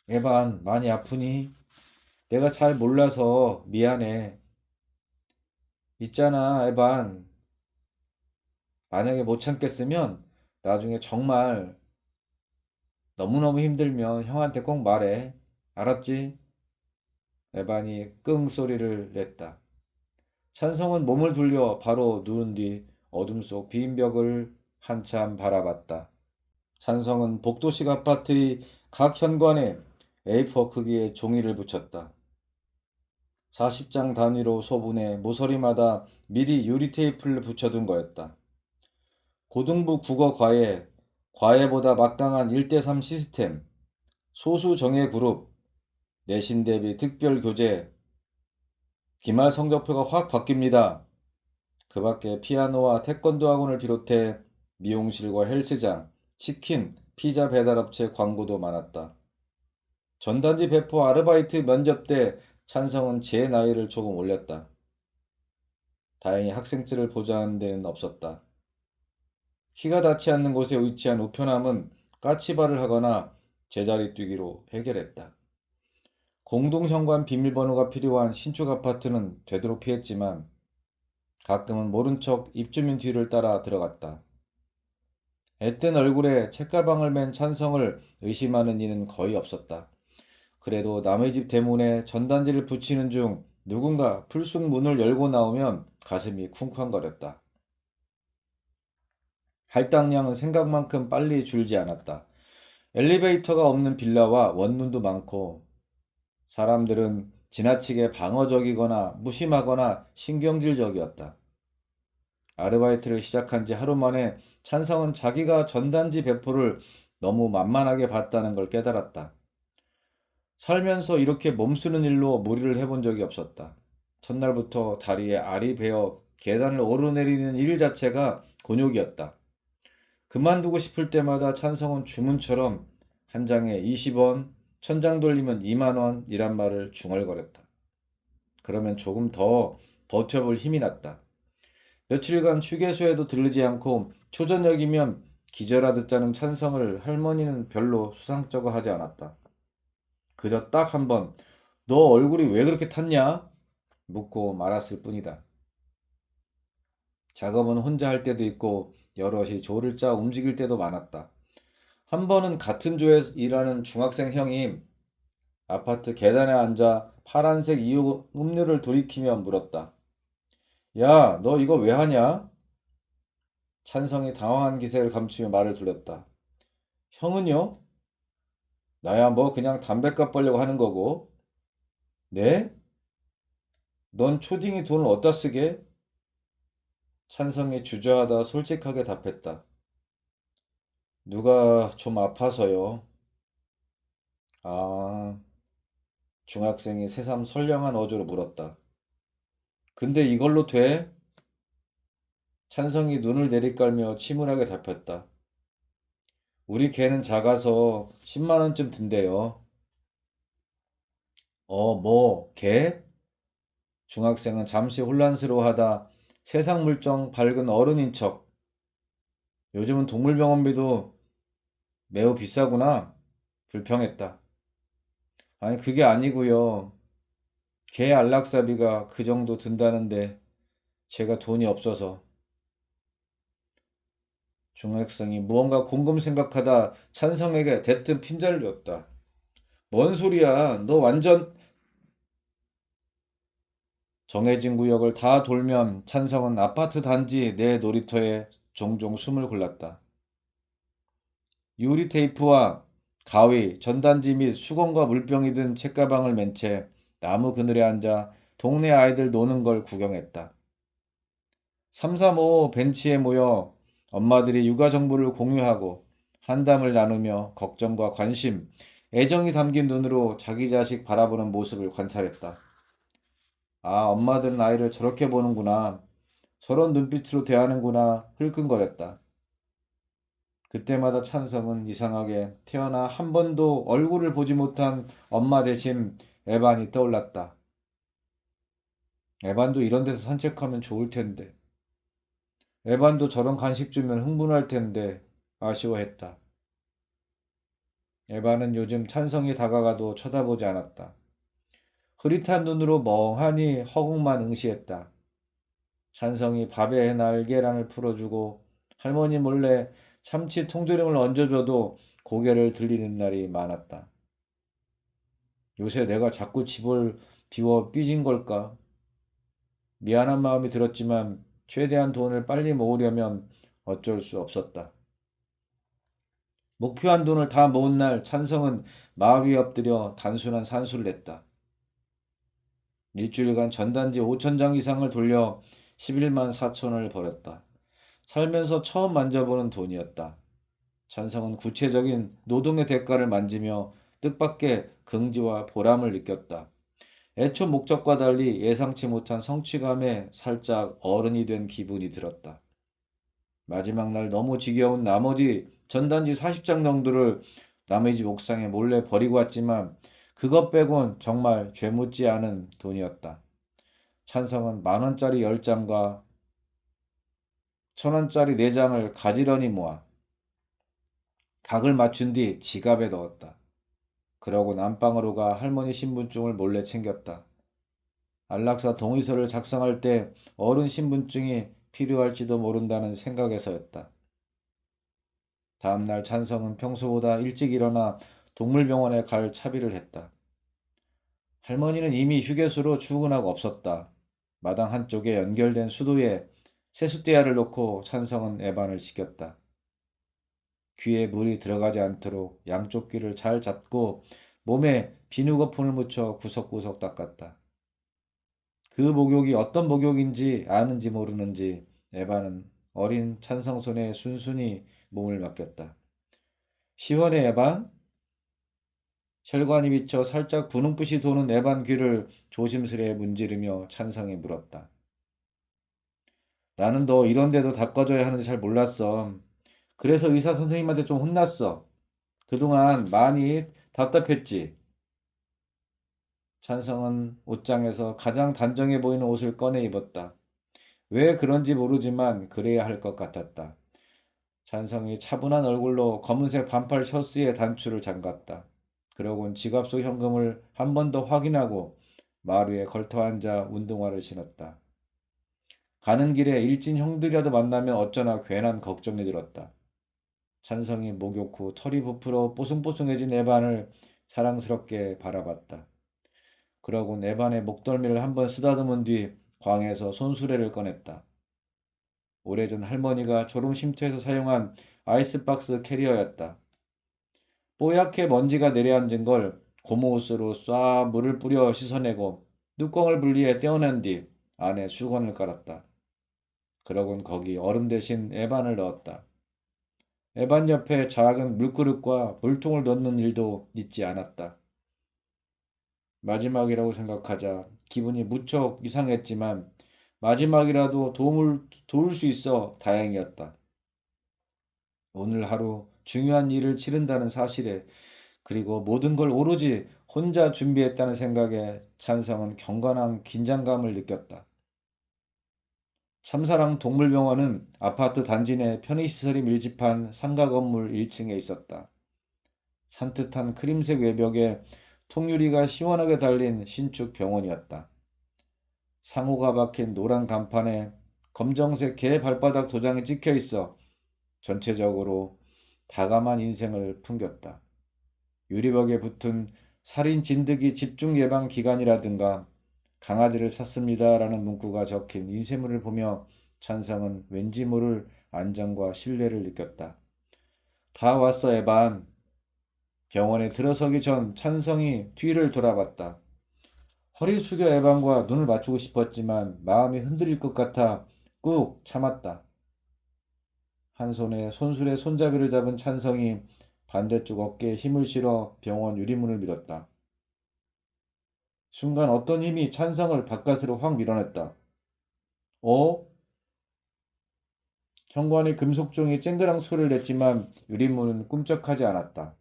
에반, 많이 아프니? 내가 잘 몰라서 미안해. 있잖아, 에반. 만약에 못 참겠으면 나중에 정말 너무너무 힘들면 형한테 꼭 말해. 알았지? 에반이 끙 소리를 냈다. 찬성은 몸을 돌려 바로 누운 뒤 어둠 속 빈 벽을 한참 바라봤다. 찬성은 복도식 아파트의 각 현관에 A4 크기의 종이를 붙였다. 40장 단위로 소분해 모서리마다 미리 유리 테이프를 붙여둔 거였다. 고등부 국어 과외, 과외보다 막강한 1대3 시스템, 소수 정예 그룹, 내신 대비 특별 교재, 기말 성적표가 확 바뀝니다. 그 밖에 피아노와 태권도 학원을 비롯해 미용실과 헬스장, 치킨, 피자 배달업체 광고도 많았다. 전단지 배포 아르바이트 면접 때 찬성은 제 나이를 조금 올렸다. 다행히 학생증을 보장하는 데는 없었다. 키가 닿지 않는 곳에 위치한 우편함은 까치발을 하거나 제자리 뛰기로 해결했다. 공동 현관 비밀번호가 필요한 신축 아파트는 되도록 피했지만 가끔은 모른 척 입주민 뒤를 따라 들어갔다. 앳된 얼굴에 책가방을 맨 찬성을 의심하는 이는 거의 없었다. 그래도 남의 집 대문에 전단지를 붙이는 중 누군가 풀쑥 문을 열고 나오면 가슴이 쿵쾅거렸다. 할당량은 생각만큼 빨리 줄지 않았다. 엘리베이터가 없는 빌라와 원룸도 많고 사람들은 지나치게 방어적이거나 무심하거나 신경질적이었다. 아르바이트를 시작한 지 하루 만에 찬성은 자기가 전단지 배포를 너무 만만하게 봤다는 걸 깨달았다. 살면서 이렇게 몸쓰는 일로 무리를 해본 적이 없었다. 첫날부터 다리에 알이 베어 계단을 오르내리는 일 자체가 곤욕이었다. 그만두고 싶을 때마다 찬성은 주문처럼 한 장에 20원, 천장 돌리면 2만 원이란 말을 중얼거렸다. 그러면 조금 더 버텨볼 힘이 났다. 며칠간 휴게소에도 들르지 않고 초저녁이면 기절하듯 자는 찬성을 할머니는 별로 수상쩍어 하지 않았다. 그저 딱 한 번, 너 얼굴이 왜 그렇게 탔냐? 묻고 말았을 뿐이다. 작업은 혼자 할 때도 있고 여럿이 조를 짜 움직일 때도 많았다. 한 번은 같은 조에 일하는 중학생 형이 아파트 계단에 앉아 파란색 이유 음료를 돌이키며 물었다. 야, 너 이거 왜 하냐? 찬성이 당황한 기색을 감추며 말을 돌렸다. 형은요? 나야 뭐 그냥 담뱃값 벌려고 하는 거고. 네? 넌 초딩이 돈을 어디다 쓰게? 찬성이 주저하다 솔직하게 답했다. 누가 좀 아파서요. 아, 중학생이 새삼 선량한 어조로 물었다. 근데 이걸로 돼? 찬성이 눈을 내리깔며 침울하게 답했다. 우리 개는 작아서 10만 원쯤 든대요. 뭐, 개? 중학생은 잠시 혼란스러워하다 세상 물정 밝은 어른인 척. 요즘은 동물병원비도 매우 비싸구나. 불평했다. 아니, 그게 아니고요. 개 안락사비가 그 정도 든다는데 제가 돈이 없어서. 중학생이 무언가 곰곰 생각하다 찬성에게 대뜸 핀잔을 줬다. 뭔 소리야? 너 완전 정해진 구역을 다 돌면 찬성은 아파트 단지 내 놀이터에 종종 숨을 골랐다. 유리 테이프와 가위, 전단지 및 수건과 물병이 든 책가방을 맨 채 나무 그늘에 앉아 동네 아이들 노는 걸 구경했다. 삼삼오오 벤치에 모여 엄마들이 육아 정보를 공유하고 한담을 나누며 걱정과 관심, 애정이 담긴 눈으로 자기 자식 바라보는 모습을 관찰했다. 아, 엄마들은 아이를 저렇게 보는구나. 저런 눈빛으로 대하는구나. 흘끔거렸다. 그때마다 찬성은 이상하게 태어나 한 번도 얼굴을 보지 못한 엄마 대신 에반이 떠올랐다. 에반도 이런 데서 산책하면 좋을 텐데. 에반도 저런 간식 주면 흥분할 텐데. 아쉬워했다. 에반은 요즘 찬성이 다가가도 쳐다보지 않았다. 흐릿한 눈으로 멍하니 허공만 응시했다. 찬성이 밥에 날계란을 풀어주고 할머니 몰래 참치 통조림을 얹어줘도 고개를 들리는 날이 많았다. 요새 내가 자꾸 집을 비워 삐진 걸까? 미안한 마음이 들었지만 최대한 돈을 빨리 모으려면 어쩔 수 없었다. 목표한 돈을 다 모은 날 찬성은 마음 위에 엎드려 단순한 산수를 냈다. 일주일간 전단지 5천 장 이상을 돌려 11만 4천원을 벌였다. 살면서 처음 만져보는 돈이었다. 찬성은 구체적인 노동의 대가를 만지며 뜻밖의 긍지와 보람을 느꼈다. 애초 목적과 달리 예상치 못한 성취감에 살짝 어른이 된 기분이 들었다. 마지막 날 너무 지겨운 나머지 전단지 40장 정도를 남의 집 옥상에 몰래 버리고 왔지만 그것 빼곤 정말 죄묻지 않은 돈이었다. 찬성은 10,000원짜리 10장과 1,000원짜리 4장을 가지런히 모아 각을 맞춘 뒤 지갑에 넣었다. 그러고 안방으로 가 할머니 신분증을 몰래 챙겼다. 안락사 동의서를 작성할 때 어른 신분증이 필요할지도 모른다는 생각에서였다. 다음날 찬성은 평소보다 일찍 일어나 동물병원에 갈 차비를 했다. 할머니는 이미 휴게소로 출근하고 없었다. 마당 한쪽에 연결된 수도에 세숫대야를 놓고 찬성은 에반을 시켰다. 귀에 물이 들어가지 않도록 양쪽 귀를 잘 잡고 몸에 비누 거품을 묻혀 구석구석 닦았다. 그 목욕이 어떤 목욕인지 아는지 모르는지 에바는 어린 찬성 손에 순순히 몸을 맡겼다. 시원해 에반? 혈관이 비쳐 살짝 분홍빛이 도는 에반 귀를 조심스레 문지르며 찬성이 물었다. 나는 너 이런 데도 닦아줘야 하는지 잘 몰랐어. 그래서 의사 선생님한테 좀 혼났어. 그동안 많이 답답했지. 찬성은 옷장에서 가장 단정해 보이는 옷을 꺼내 입었다. 왜 그런지 모르지만 그래야 할 것 같았다. 찬성이 차분한 얼굴로 검은색 반팔 셔츠에 단추를 잠갔다. 그러곤 지갑 속 현금을 한 번 더 확인하고 마루에 걸터 앉아 운동화를 신었다. 가는 길에 일진 형들이라도 만나면 어쩌나 괜한 걱정이 들었다. 찬성이 목욕 후 털이 부풀어 뽀송뽀송해진 에반을 사랑스럽게 바라봤다. 그러곤 에반의 목덜미를 한번 쓰다듬은 뒤 광에서 손수레를 꺼냈다. 오래전 할머니가 졸음 쉼터에서 사용한 아이스박스 캐리어였다. 뽀얗게 먼지가 내려앉은 걸 고무호스로 쏴 물을 뿌려 씻어내고 뚜껑을 분리해 떼어낸 뒤 안에 수건을 깔았다. 그러곤 거기 얼음 대신 에반을 넣었다. 에반 옆에 작은 물그릇과 물통을 넣는 일도 잊지 않았다. 마지막이라고 생각하자 기분이 무척 이상했지만 마지막이라도 도울 수 있어 다행이었다. 오늘 하루 중요한 일을 치른다는 사실에 그리고 모든 걸 오로지 혼자 준비했다는 생각에 찬성은 경건한 긴장감을 느꼈다. 참사랑 동물병원은 아파트 단지 내 편의시설이 밀집한 상가 건물 1층에 있었다. 산뜻한 크림색 외벽에 통유리가 시원하게 달린 신축 병원이었다. 상호가 박힌 노란 간판에 검정색 개 발바닥 도장이 찍혀 있어 전체적으로 다감한 인생을 풍겼다. 유리벽에 붙은 살인 진드기 집중 예방 기간이라든가 강아지를 샀습니다라는 문구가 적힌 인쇄물을 보며 찬성은 왠지 모를 안정과 신뢰를 느꼈다. 다 왔어, 에반. 병원에 들어서기 전 찬성이 뒤를 돌아봤다. 허리 숙여 에반과 눈을 맞추고 싶었지만 마음이 흔들릴 것 같아 꾹 참았다. 한 손에 손수레 손잡이를 잡은 찬성이 반대쪽 어깨에 힘을 실어 병원 유리문을 밀었다. 순간 어떤 힘이 찬성을 바깥으로 확 밀어냈다. 어? 현관의 금속종이 쨍그랑 소리를 냈지만 유리문은 꿈쩍하지 않았다.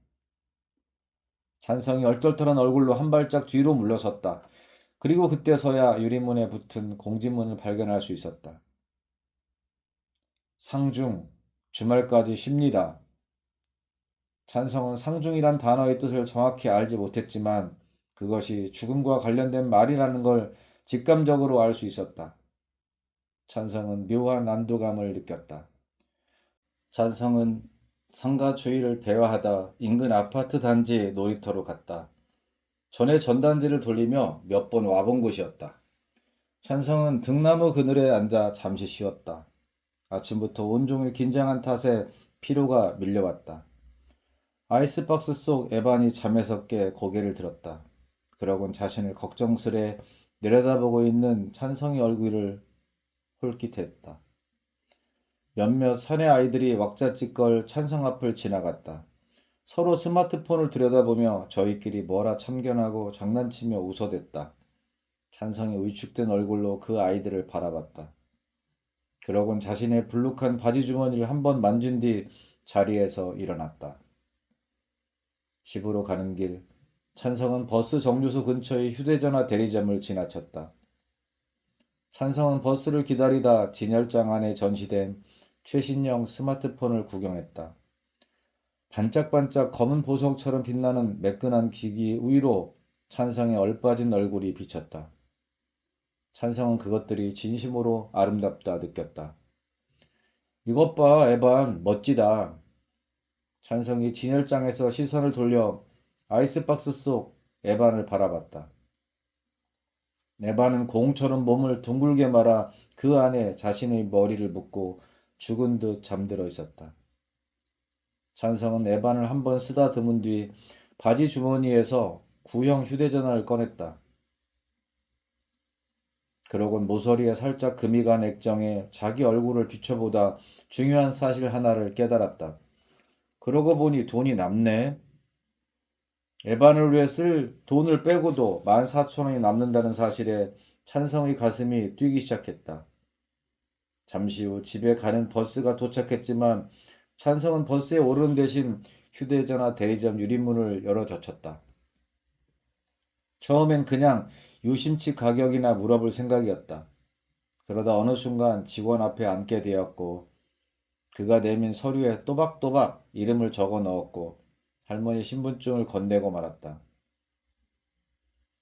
찬성이 얼떨떨한 얼굴로 한 발짝 뒤로 물러섰다. 그리고 그때서야 유리문에 붙은 공지문을 발견할 수 있었다. 상중, 주말까지 쉽니다. 찬성은 상중이란 단어의 뜻을 정확히 알지 못했지만 그것이 죽음과 관련된 말이라는 걸 직감적으로 알 수 있었다. 찬성은 묘한 안도감을 느꼈다. 찬성은 상가 주위를 배회하다 인근 아파트 단지 놀이터로 갔다. 전에 전단지를 돌리며 몇 번 와본 곳이었다. 찬성은 등나무 그늘에 앉아 잠시 쉬었다. 아침부터 온종일 긴장한 탓에 피로가 밀려왔다. 아이스박스 속 에반이 잠에서 깨 고개를 들었다. 그러곤 자신을 걱정스레 내려다보고 있는 찬성의 얼굴을 홀깃했다. 몇몇 사내 아이들이 왁자지껄 찬성 앞을 지나갔다. 서로 스마트폰을 들여다보며 저희끼리 뭐라 참견하고 장난치며 웃어댔다. 찬성이 위축된 얼굴로 그 아이들을 바라봤다. 그러곤 자신의 불룩한 바지 주머니를 한번 만진 뒤 자리에서 일어났다. 집으로 가는 길, 찬성은 버스 정류소 근처의 휴대전화 대리점을 지나쳤다. 찬성은 버스를 기다리다 진열장 안에 전시된 최신형 스마트폰을 구경했다. 반짝반짝 검은 보석처럼 빛나는 매끈한 기기 위로 찬성의 얼빠진 얼굴이 비쳤다. 찬성은 그것들이 진심으로 아름답다 느꼈다. 이것 봐, 에반, 멋지다. 찬성이 진열장에서 시선을 돌려 아이스박스 속 에반을 바라봤다. 에반은 공처럼 몸을 둥글게 말아 그 안에 자신의 머리를 묶고 죽은 듯 잠들어 있었다. 찬성은 에반을 한번 쓰다듬은 뒤 바지 주머니에서 구형 휴대전화를 꺼냈다. 그러곤 모서리에 살짝 금이 간 액정에 자기 얼굴을 비춰보다 중요한 사실 하나를 깨달았다. 그러고 보니 돈이 남네. 에반을 위해 쓸 돈을 빼고도 14,000원이 남는다는 사실에 찬성의 가슴이 뛰기 시작했다. 잠시 후 집에 가는 버스가 도착했지만 찬성은 버스에 오르는 대신 휴대전화 대리점 유리문을 열어 젖혔다. 처음엔 그냥 유심치 가격이나 물어볼 생각이었다. 그러다 어느 순간 직원 앞에 앉게 되었고 그가 내민 서류에 또박또박 이름을 적어 넣었고 할머니 신분증을 건네고 말았다.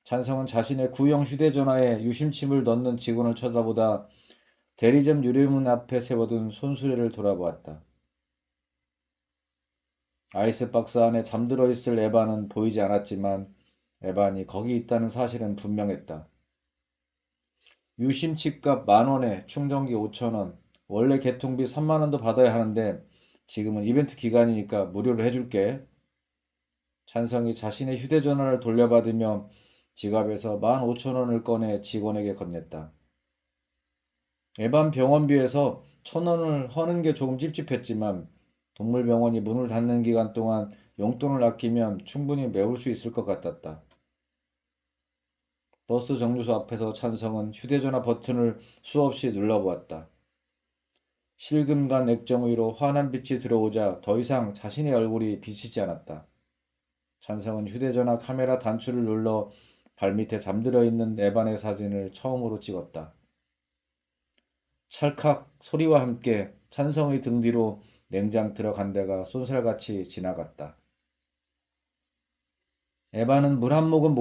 찬성은 자신의 구형 휴대전화에 유심칩을 넣는 직원을 쳐다보다 대리점 유리문 앞에 세워둔 손수레를 돌아보았다. 아이스박스 안에 잠들어 있을 에반은 보이지 않았지만 에반이 거기 있다는 사실은 분명했다. 유심칩값 10,000원에 충전기 5,000원, 원래 개통비 30,000원도 받아야 하는데 지금은 이벤트 기간이니까 무료로 해줄게. 찬성이 자신의 휴대전화를 돌려받으며 지갑에서 15,000원을 꺼내 직원에게 건넸다. 에반 병원비에서 1,000원을 허는 게 조금 찝찝했지만 동물병원이 문을 닫는 기간 동안 용돈을 아끼면 충분히 메울 수 있을 것 같았다. 버스 정류소 앞에서 찬성은 휴대전화 버튼을 수없이 눌러보았다. 실금간 액정 위로 환한 빛이 들어오자 더 이상 자신의 얼굴이 비치지 않았다. 찬성은 휴대전화 카메라 단추를 눌러 발밑에 잠들어 있는 에반의 사진을 처음으로 찍었다. 찰칵 소리와 함께 찬성의 등 뒤로 냉장 들어간 데가 쏜살같이 지나갔다. 에바는 물 한 모금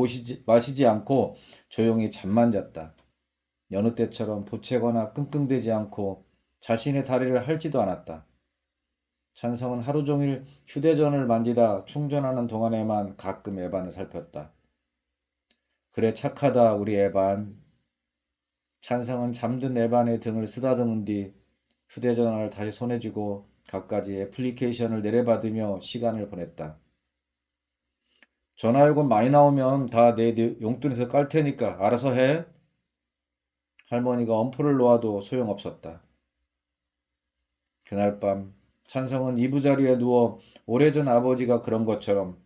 마시지 않고 조용히 잠만 잤다. 여느 때처럼 보채거나 끙끙대지 않고 자신의 다리를 핥지도 않았다. 찬성은 하루 종일 휴대전화를 만지다 충전하는 동안에만 가끔 에반을 살폈다. 그래 착하다 우리 에반. 찬성은 잠든 에반의 등을 쓰다듬은 뒤 휴대전화를 다시 손에 쥐고 갖가지 애플리케이션을 내려받으며 시간을 보냈다. 전화요금 많이 나오면 다 내 용돈에서 깔 테니까 알아서 해. 할머니가 엄포를 놓아도 소용없었다. 그날 밤 찬성은 이부자리에 누워 오래전 아버지가 그런 것처럼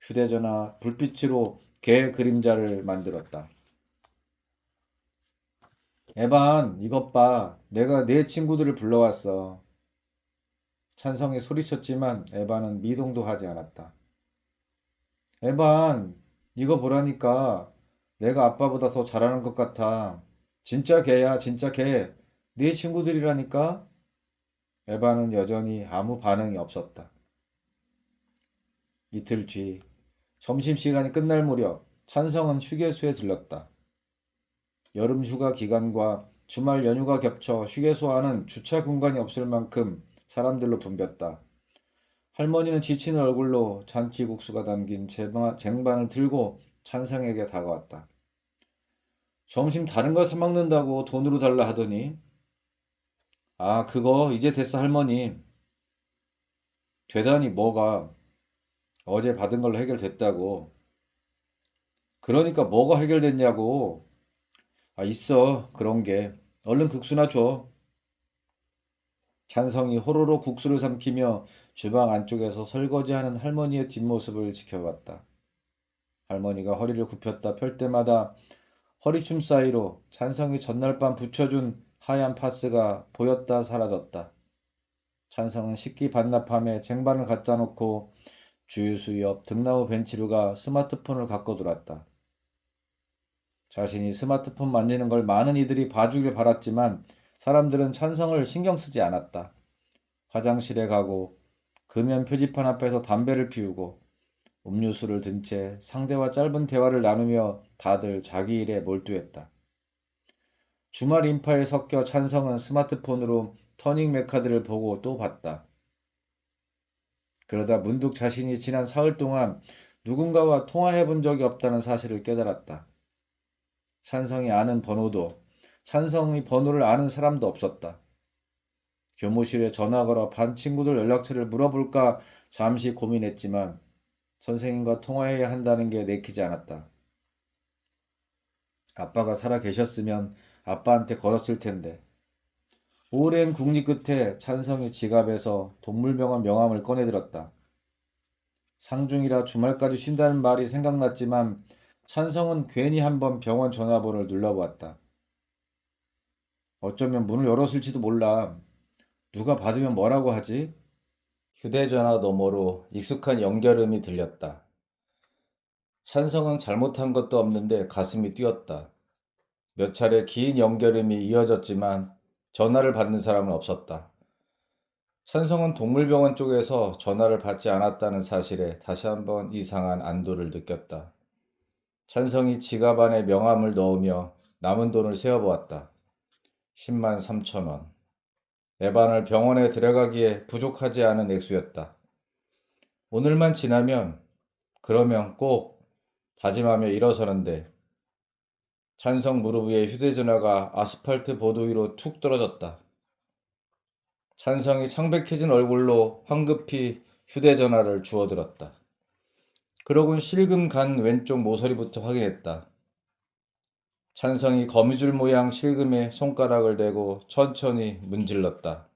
휴대전화 불빛으로 개 그림자를 만들었다. 에반, 이것 봐. 내가 내 친구들을 불러왔어. 찬성이 소리쳤지만 에반은 미동도 하지 않았다. 에반, 이거 보라니까. 내가 아빠보다 더 잘하는 것 같아. 진짜 개야, 진짜 개. 네 친구들이라니까? 에반은 여전히 아무 반응이 없었다. 이틀 뒤, 점심시간이 끝날 무렵 찬성은 휴게소에 들렀다. 여름 휴가 기간과 주말 연휴가 겹쳐 휴게소 안은 주차 공간이 없을 만큼 사람들로 붐볐다. 할머니는 지친 얼굴로 잔치국수가 담긴 쟁반을 들고 찬성에게 다가왔다. 점심 다른 거 사 먹는다고 돈으로 달라 하더니, 아, 그거 이제 됐어, 할머니. 되다니 뭐가 어제 받은 걸로 해결됐다고. 그러니까 뭐가 해결됐냐고. 아, 있어, 그런 게. 얼른 국수나 줘. 찬성이 호로로 국수를 삼키며 주방 안쪽에서 설거지하는 할머니의 뒷모습을 지켜봤다. 할머니가 허리를 굽혔다 펼 때마다 허리춤 사이로 찬성이 전날 밤 붙여준 하얀 파스가 보였다 사라졌다. 찬성은 식기 반납함에 쟁반을 갖다 놓고 주유수 옆 등나무 벤치로 가 스마트폰을 갖고 돌았다. 자신이 스마트폰 만지는 걸 많은 이들이 봐주길 바랐지만 사람들은 찬성을 신경 쓰지 않았다. 화장실에 가고 금연 표지판 앞에서 담배를 피우고 음료수를 든 채 상대와 짧은 대화를 나누며 다들 자기 일에 몰두했다. 주말 인파에 섞여 찬성은 스마트폰으로 터닝 메카드를 보고 또 봤다. 그러다 문득 자신이 지난 사흘 동안 누군가와 통화해 본 적이 없다는 사실을 깨달았다. 찬성이 아는 번호도, 찬성의 번호를 아는 사람도 없었다. 교무실에 전화 걸어 반 친구들 연락처를 물어볼까 잠시 고민했지만 선생님과 통화해야 한다는 게 내키지 않았다. 아빠가 살아 계셨으면 아빠한테 걸었을 텐데. 오랜 궁리 끝에 찬성이 지갑에서 동물병원 명함을 꺼내들었다. 상중이라 주말까지 쉰다는 말이 생각났지만 찬성은 괜히 한번 병원 전화번호를 눌러보았다. 어쩌면 문을 열었을지도 몰라. 누가 받으면 뭐라고 하지? 휴대전화 너머로 익숙한 연결음이 들렸다. 찬성은 잘못한 것도 없는데 가슴이 뛰었다. 몇 차례 긴 연결음이 이어졌지만 전화를 받는 사람은 없었다. 찬성은 동물병원 쪽에서 전화를 받지 않았다는 사실에 다시 한번 이상한 안도를 느꼈다. 찬성이 지갑 안에 명함을 넣으며 남은 돈을 세어보았다. 10만 3천 원. 에반을 병원에 데려가기에 부족하지 않은 액수였다. 오늘만 지나면 그러면 꼭 다짐하며 일어서는데 찬성 무릎 위에 휴대전화가 아스팔트 보도 위로 툭 떨어졌다. 찬성이 창백해진 얼굴로 황급히 휴대전화를 주워들었다. 그러곤 실금 간 왼쪽 모서리부터 확인했다. 찬성이 거미줄 모양 실금에 손가락을 대고 천천히 문질렀다.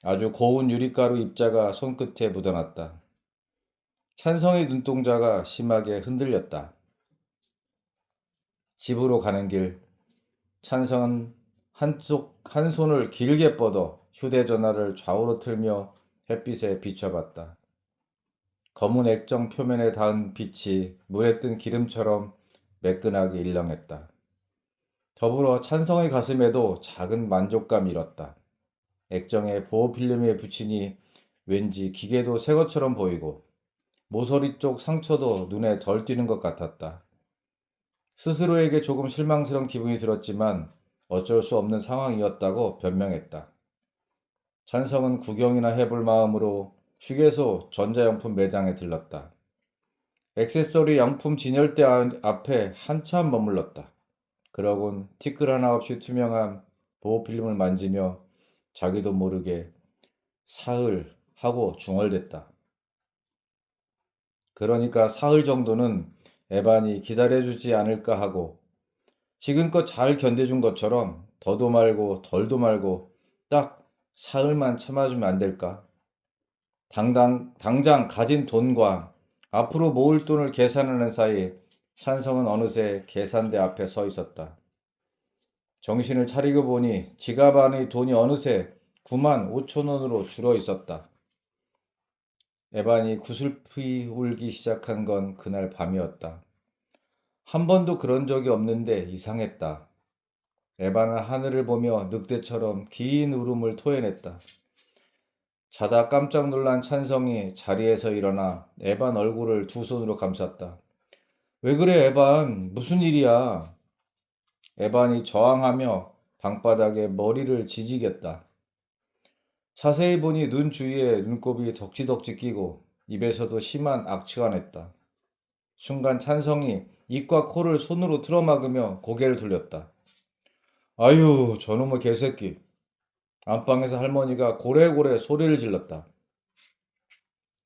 아주 고운 유리가루 입자가 손끝에 묻어났다. 찬성의 눈동자가 심하게 흔들렸다. 집으로 가는 길, 찬성은 한 손을 길게 뻗어 휴대전화를 좌우로 틀며 햇빛에 비춰봤다. 검은 액정 표면에 닿은 빛이 물에 뜬 기름처럼 매끈하게 일렁했다. 더불어 찬성의 가슴에도 작은 만족감이 일었다. 액정에 보호필름에 붙이니 왠지 기계도 새 것처럼 보이고 모서리 쪽 상처도 눈에 덜 띄는 것 같았다. 스스로에게 조금 실망스러운 기분이 들었지만 어쩔 수 없는 상황이었다고 변명했다. 찬성은 구경이나 해볼 마음으로 휴게소 전자용품 매장에 들렀다. 액세서리 양품 진열대 앞에 한참 머물렀다. 그러곤 티끌 하나 없이 투명한 보호필름을 만지며 자기도 모르게 사흘 하고 중얼댔다. 그러니까 사흘 정도는 에반이 기다려주지 않을까 하고 지금껏 잘 견뎌준 것처럼 더도 말고 덜도 말고 딱 사흘만 참아주면 안 될까? 당장 가진 돈과 앞으로 모을 돈을 계산하는 사이 찬성은 어느새 계산대 앞에 서 있었다. 정신을 차리고 보니 지갑 안의 돈이 어느새 9만 5천 원으로 줄어 있었다. 에반이 구슬피 울기 시작한 건 그날 밤이었다. 한 번도 그런 적이 없는데 이상했다. 에반은 하늘을 보며 늑대처럼 긴 울음을 토해냈다. 자다 깜짝 놀란 찬성이 자리에서 일어나 에반 얼굴을 두 손으로 감쌌다. 왜 그래, 에반? 무슨 일이야? 에반이 저항하며 방바닥에 머리를 지지겠다. 자세히 보니 눈 주위에 눈곱이 덕지덕지 끼고 입에서도 심한 악취가 냈다. 순간 찬성이 입과 코를 손으로 틀어막으며 고개를 돌렸다. 아유, 저놈의 개새끼. 안방에서 할머니가 고래고래 소리를 질렀다.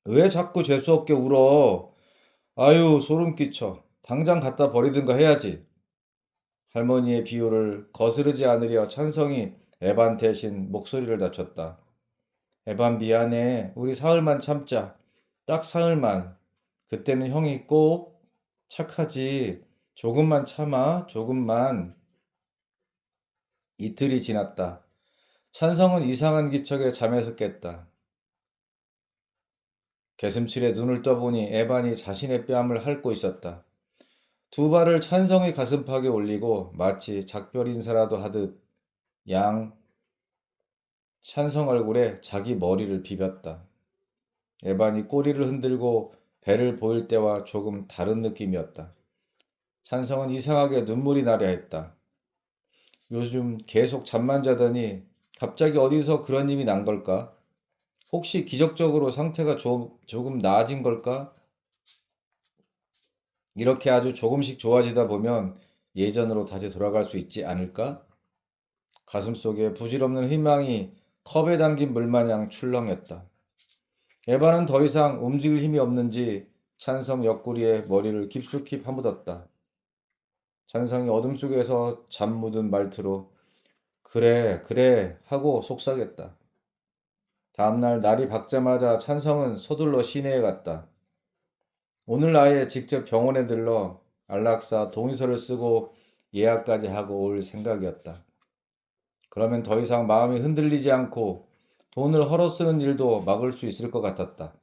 왜 자꾸 재수없게 울어? 아유, 소름 끼쳐. 당장 갖다 버리든가 해야지. 할머니의 비유를 거스르지 않으려 찬성이 에반 대신 목소리를 낮췄다. 에반 미안해. 우리 사흘만 참자. 딱 사흘만. 그때는 형이 꼭 착하지. 조금만 참아. 조금만. 이틀이 지났다. 찬성은 이상한 기척에 잠에서 깼다. 개슴칠에 눈을 떠보니 에반이 자신의 뺨을 핥고 있었다. 두 발을 찬성의 가슴팍에 올리고 마치 작별 인사라도 하듯 양 찬성 얼굴에 자기 머리를 비볐다. 에반이 꼬리를 흔들고 배를 보일 때와 조금 다른 느낌이었다. 찬성은 이상하게 눈물이 나려 했다. 요즘 계속 잠만 자더니 갑자기 어디서 그런 힘이 난 걸까? 혹시 기적적으로 상태가 조금 나아진 걸까? 이렇게 아주 조금씩 좋아지다 보면 예전으로 다시 돌아갈 수 있지 않을까? 가슴속에 부질없는 희망이 컵에 담긴 물마냥 출렁였다. 에바는 더 이상 움직일 힘이 없는지 찬성 옆구리에 머리를 깊숙이 파묻었다. 찬성이 어둠 속에서 잠 묻은 말투로 그래, 그래 하고 속삭였다. 다음날 날이 밝자마자 찬성은 서둘러 시내에 갔다. 오늘 아예 직접 병원에 들러 안락사 동의서를 쓰고 예약까지 하고 올 생각이었다. 그러면 더 이상 마음이 흔들리지 않고 돈을 헐어 쓰는 일도 막을 수 있을 것 같았다.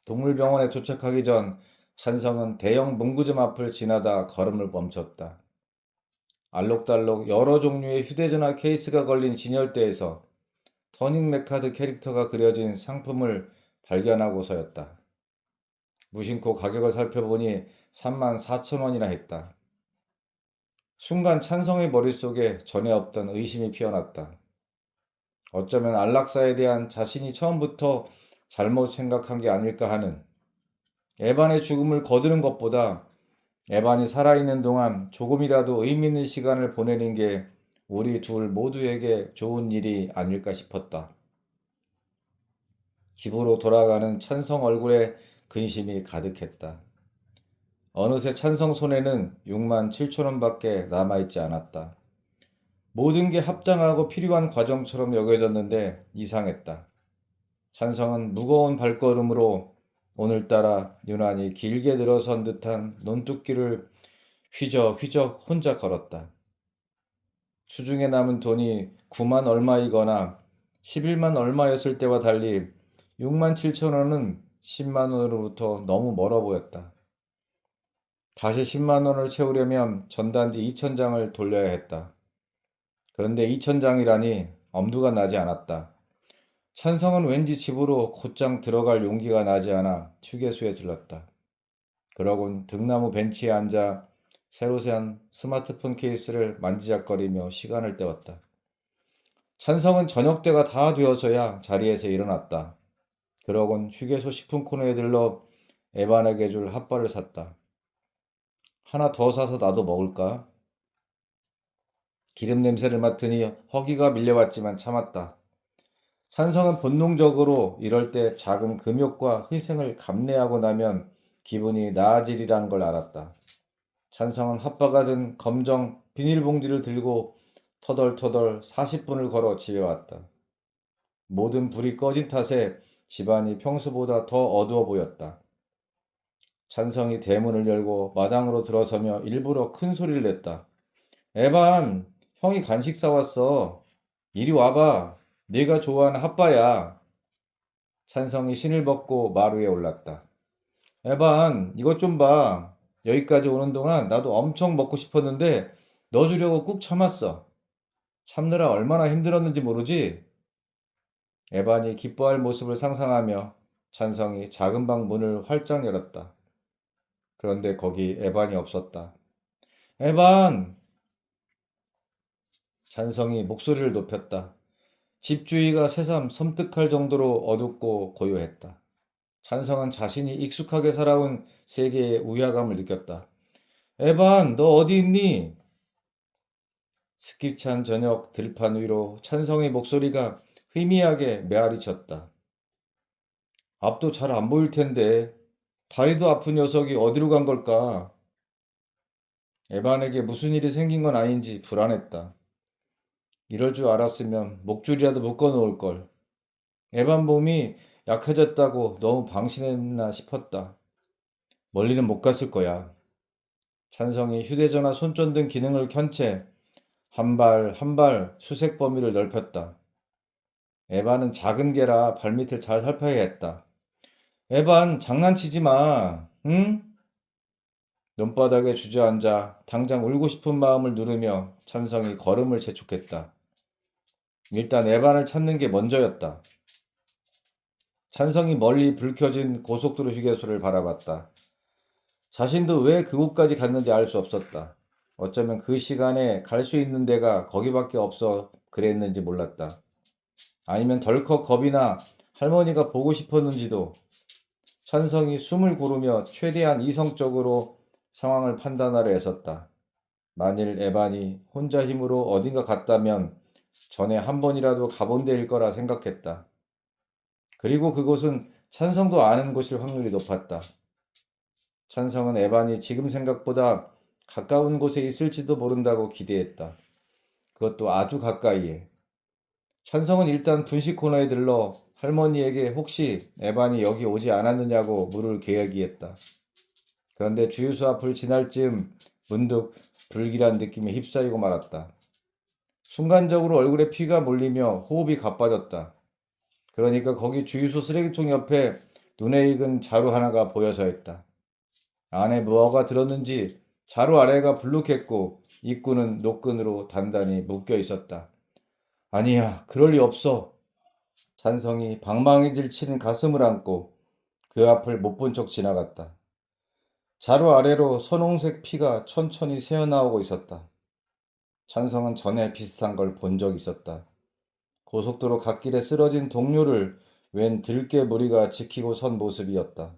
동물병원에 도착하기 전 찬성은 대형 문구점 앞을 지나다 걸음을 멈췄다. 알록달록 여러 종류의 휴대전화 케이스가 걸린 진열대에서 터닝 메카드 캐릭터가 그려진 상품을 발견하고서였다. 무심코 가격을 살펴보니 34,000원이나 했다. 순간 찬성의 머릿속에 전에 없던 의심이 피어났다. 어쩌면 안락사에 대한 자신이 처음부터 잘못 생각한 게 아닐까 하는 에반의 죽음을 거두는 것보다 에반이 살아있는 동안 조금이라도 의미 있는 시간을 보내는 게 우리 둘 모두에게 좋은 일이 아닐까 싶었다. 집으로 돌아가는 찬성 얼굴에 근심이 가득했다. 어느새 찬성 손에는 6만 7천 원밖에 남아있지 않았다. 모든 게 합당하고 필요한 과정처럼 여겨졌는데 이상했다. 찬성은 무거운 발걸음으로 오늘따라 유난히 길게 늘어선 듯한 논두끼를 휘적휘적 혼자 걸었다. 수중에 남은 돈이 9만 얼마이거나 11만 얼마였을 때와 달리 6만 7천 원은 10만 원으로부터 너무 멀어 보였다. 다시 10만 원을 채우려면 전단지 2,000장을 돌려야 했다. 그런데 2,000장이라니 엄두가 나지 않았다. 찬성은 왠지 집으로 곧장 들어갈 용기가 나지 않아 휴게소에 들렀다. 그러곤 등나무 벤치에 앉아 새로 산 스마트폰 케이스를 만지작거리며 시간을 때웠다. 찬성은 저녁 때가 다 되어서야 자리에서 일어났다. 그러곤 휴게소 식품 코너에 들러 에반에게 줄 핫바를 샀다. 하나 더 사서 나도 먹을까? 기름 냄새를 맡으니 허기가 밀려왔지만 참았다. 찬성은 본능적으로 이럴 때 작은 금욕과 희생을 감내하고 나면 기분이 나아지리라는 걸 알았다. 찬성은 핫바가 든 검정 비닐봉지를 들고 터덜터덜 40분을 걸어 집에 왔다. 모든 불이 꺼진 탓에 집안이 평소보다 더 어두워 보였다. 찬성이 대문을 열고 마당으로 들어서며 일부러 큰 소리를 냈다. 에반, 형이 간식 사왔어. 이리 와봐. 네가 좋아하는 핫바야. 찬성이 신을 벗고 마루에 올랐다. 에반, 이것 좀 봐. 여기까지 오는 동안 나도 엄청 먹고 싶었는데 너 주려고 꾹 참았어. 참느라 얼마나 힘들었는지 모르지? 에반이 기뻐할 모습을 상상하며 찬성이 작은 방 문을 활짝 열었다. 그런데 거기 에반이 없었다. 에반! 찬성이 목소리를 높였다. 집 주위가 새삼 섬뜩할 정도로 어둡고 고요했다. 찬성은 자신이 익숙하게 살아온 세계의 우야감을 느꼈다. 에반, 너 어디 있니? 스킵찬 저녁 들판 위로 찬성의 목소리가 희미하게 메아리쳤다. 앞도 잘 안 보일 텐데 다리도 아픈 녀석이 어디로 간 걸까? 에반에게 무슨 일이 생긴 건 아닌지 불안했다. 이럴 줄 알았으면 목줄이라도 묶어 놓을 걸. 에반 몸이 약해졌다고 너무 방심했나 싶었다. 멀리는 못 갔을 거야. 찬성이 휴대전화 손전등 기능을 켠 채 한 발 한 발 수색 범위를 넓혔다. 에반은 작은 개라 발밑을 잘 살펴야 했다. 에반, 장난치지 마. 응? 논바닥에 주저앉아 당장 울고 싶은 마음을 누르며 찬성이 걸음을 재촉했다. 일단 에반을 찾는 게 먼저였다. 찬성이 멀리 불 켜진 고속도로 휴게소를 바라봤다. 자신도 왜 그곳까지 갔는지 알 수 없었다. 어쩌면 그 시간에 갈 수 있는 데가 거기밖에 없어 그랬는지 몰랐다. 아니면 덜컥 겁이나 할머니가 보고 싶었는지도. 찬성이 숨을 고르며 최대한 이성적으로 상황을 판단하려 애썼다. 만일 에반이 혼자 힘으로 어딘가 갔다면 전에 한 번이라도 가본 데일 거라 생각했다. 그리고 그곳은 찬성도 아는 곳일 확률이 높았다. 찬성은 에반이 지금 생각보다 가까운 곳에 있을지도 모른다고 기대했다. 그것도 아주 가까이에. 찬성은 일단 분식 코너에 들러 할머니에게 혹시 에반이 여기 오지 않았느냐고 물을 계획이했다. 그런데 주유소 앞을 지날 즈음 문득 불길한 느낌에 휩싸이고 말았다. 순간적으로 얼굴에 피가 몰리며 호흡이 가빠졌다. 그러니까 거기 주유소 쓰레기통 옆에 눈에 익은 자루 하나가 보여서 했다. 안에 무엇가 들었는지 자루 아래가 불룩했고 입구는 노끈으로 단단히 묶여 있었다. 아니야, 그럴 리 없어. 찬성이 방망이질 치는 가슴을 안고 그 앞을 못 본 척 지나갔다. 자루 아래로 선홍색 피가 천천히 새어나오고 있었다. 찬성은 전에 비슷한 걸 본 적 있었다. 고속도로 갓길에 쓰러진 동료를 웬 들개 무리가 지키고 선 모습이었다.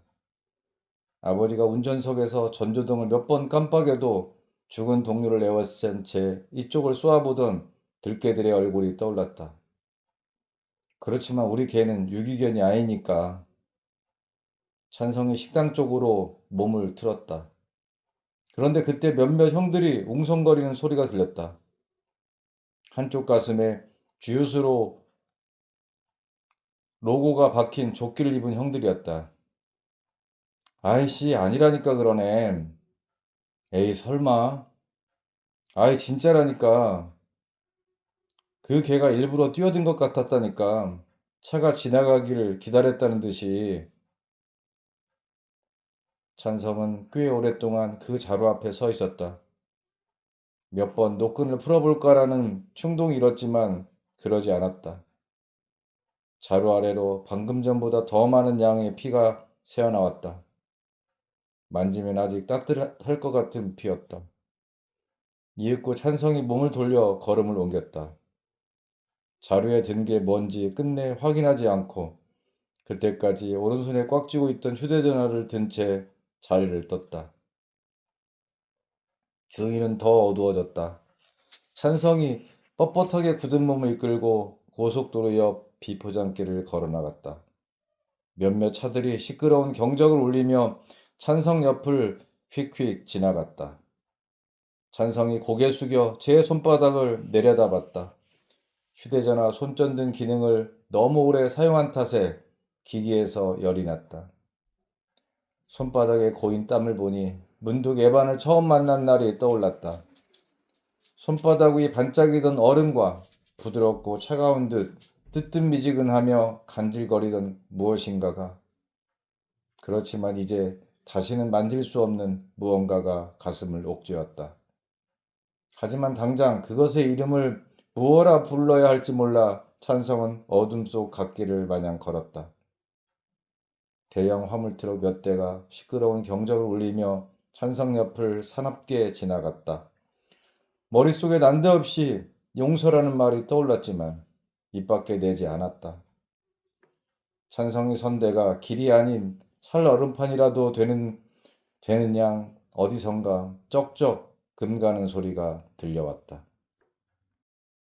아버지가 운전석에서 전조등을 몇 번 깜빡여도 죽은 동료를 에워싼 채 이쪽을 쏘아보던 들개들의 얼굴이 떠올랐다. 그렇지만 우리 개는 유기견이 아니니까. 찬성이 식당 쪽으로 몸을 틀었다. 그런데 그때 몇몇 형들이 웅성거리는 소리가 들렸다. 한쪽 가슴에 주유수로 로고가 박힌 조끼를 입은 형들이었다. 아이씨, 아니라니까 그러네. 에이, 설마. 아이, 진짜라니까. 그 개가 일부러 뛰어든 것 같았다니까. 차가 지나가기를 기다렸다는 듯이. 찬성은 꽤 오랫동안 그 자루 앞에 서 있었다. 몇 번 노끈을 풀어볼까라는 충동이 일었지만 그러지 않았다. 자루 아래로 방금 전보다 더 많은 양의 피가 새어나왔다. 만지면 아직 따뜻할 것 같은 피였다. 이윽고 찬성이 몸을 돌려 걸음을 옮겼다. 자루에 든 게 뭔지 끝내 확인하지 않고 그때까지 오른손에 꽉 쥐고 있던 휴대전화를 든 채 자리를 떴다. 주위는 더 어두워졌다. 찬성이 뻣뻣하게 굳은 몸을 이끌고 고속도로 옆 비포장길을 걸어나갔다. 몇몇 차들이 시끄러운 경적을 울리며 찬성 옆을 휙휙 지나갔다. 찬성이 고개 숙여 제 손바닥을 내려다봤다. 휴대전화 손전등 기능을 너무 오래 사용한 탓에 기기에서 열이 났다. 손바닥에 고인 땀을 보니 문득 에반을 처음 만난 날이 떠올랐다. 손바닥 위 반짝이던 얼음과 부드럽고 차가운 듯 뜨뜻미지근하며 간질거리던 무엇인가가, 그렇지만 이제 다시는 만질 수 없는 무언가가 가슴을 옥죄었다. 하지만 당장 그것의 이름을 무어라 불러야 할지 몰라 찬성은 어둠 속 갓길을 마냥 걸었다. 대형 화물트럭 몇 대가 시끄러운 경적을 울리며 찬성 옆을 사납게 지나갔다. 머릿속에 난데없이 용서라는 말이 떠올랐지만 입 밖에 내지 않았다. 찬성이 선 데가 길이 아닌 살 얼음판이라도 되는 양 어디선가 쩍쩍 금 가는 소리가 들려왔다.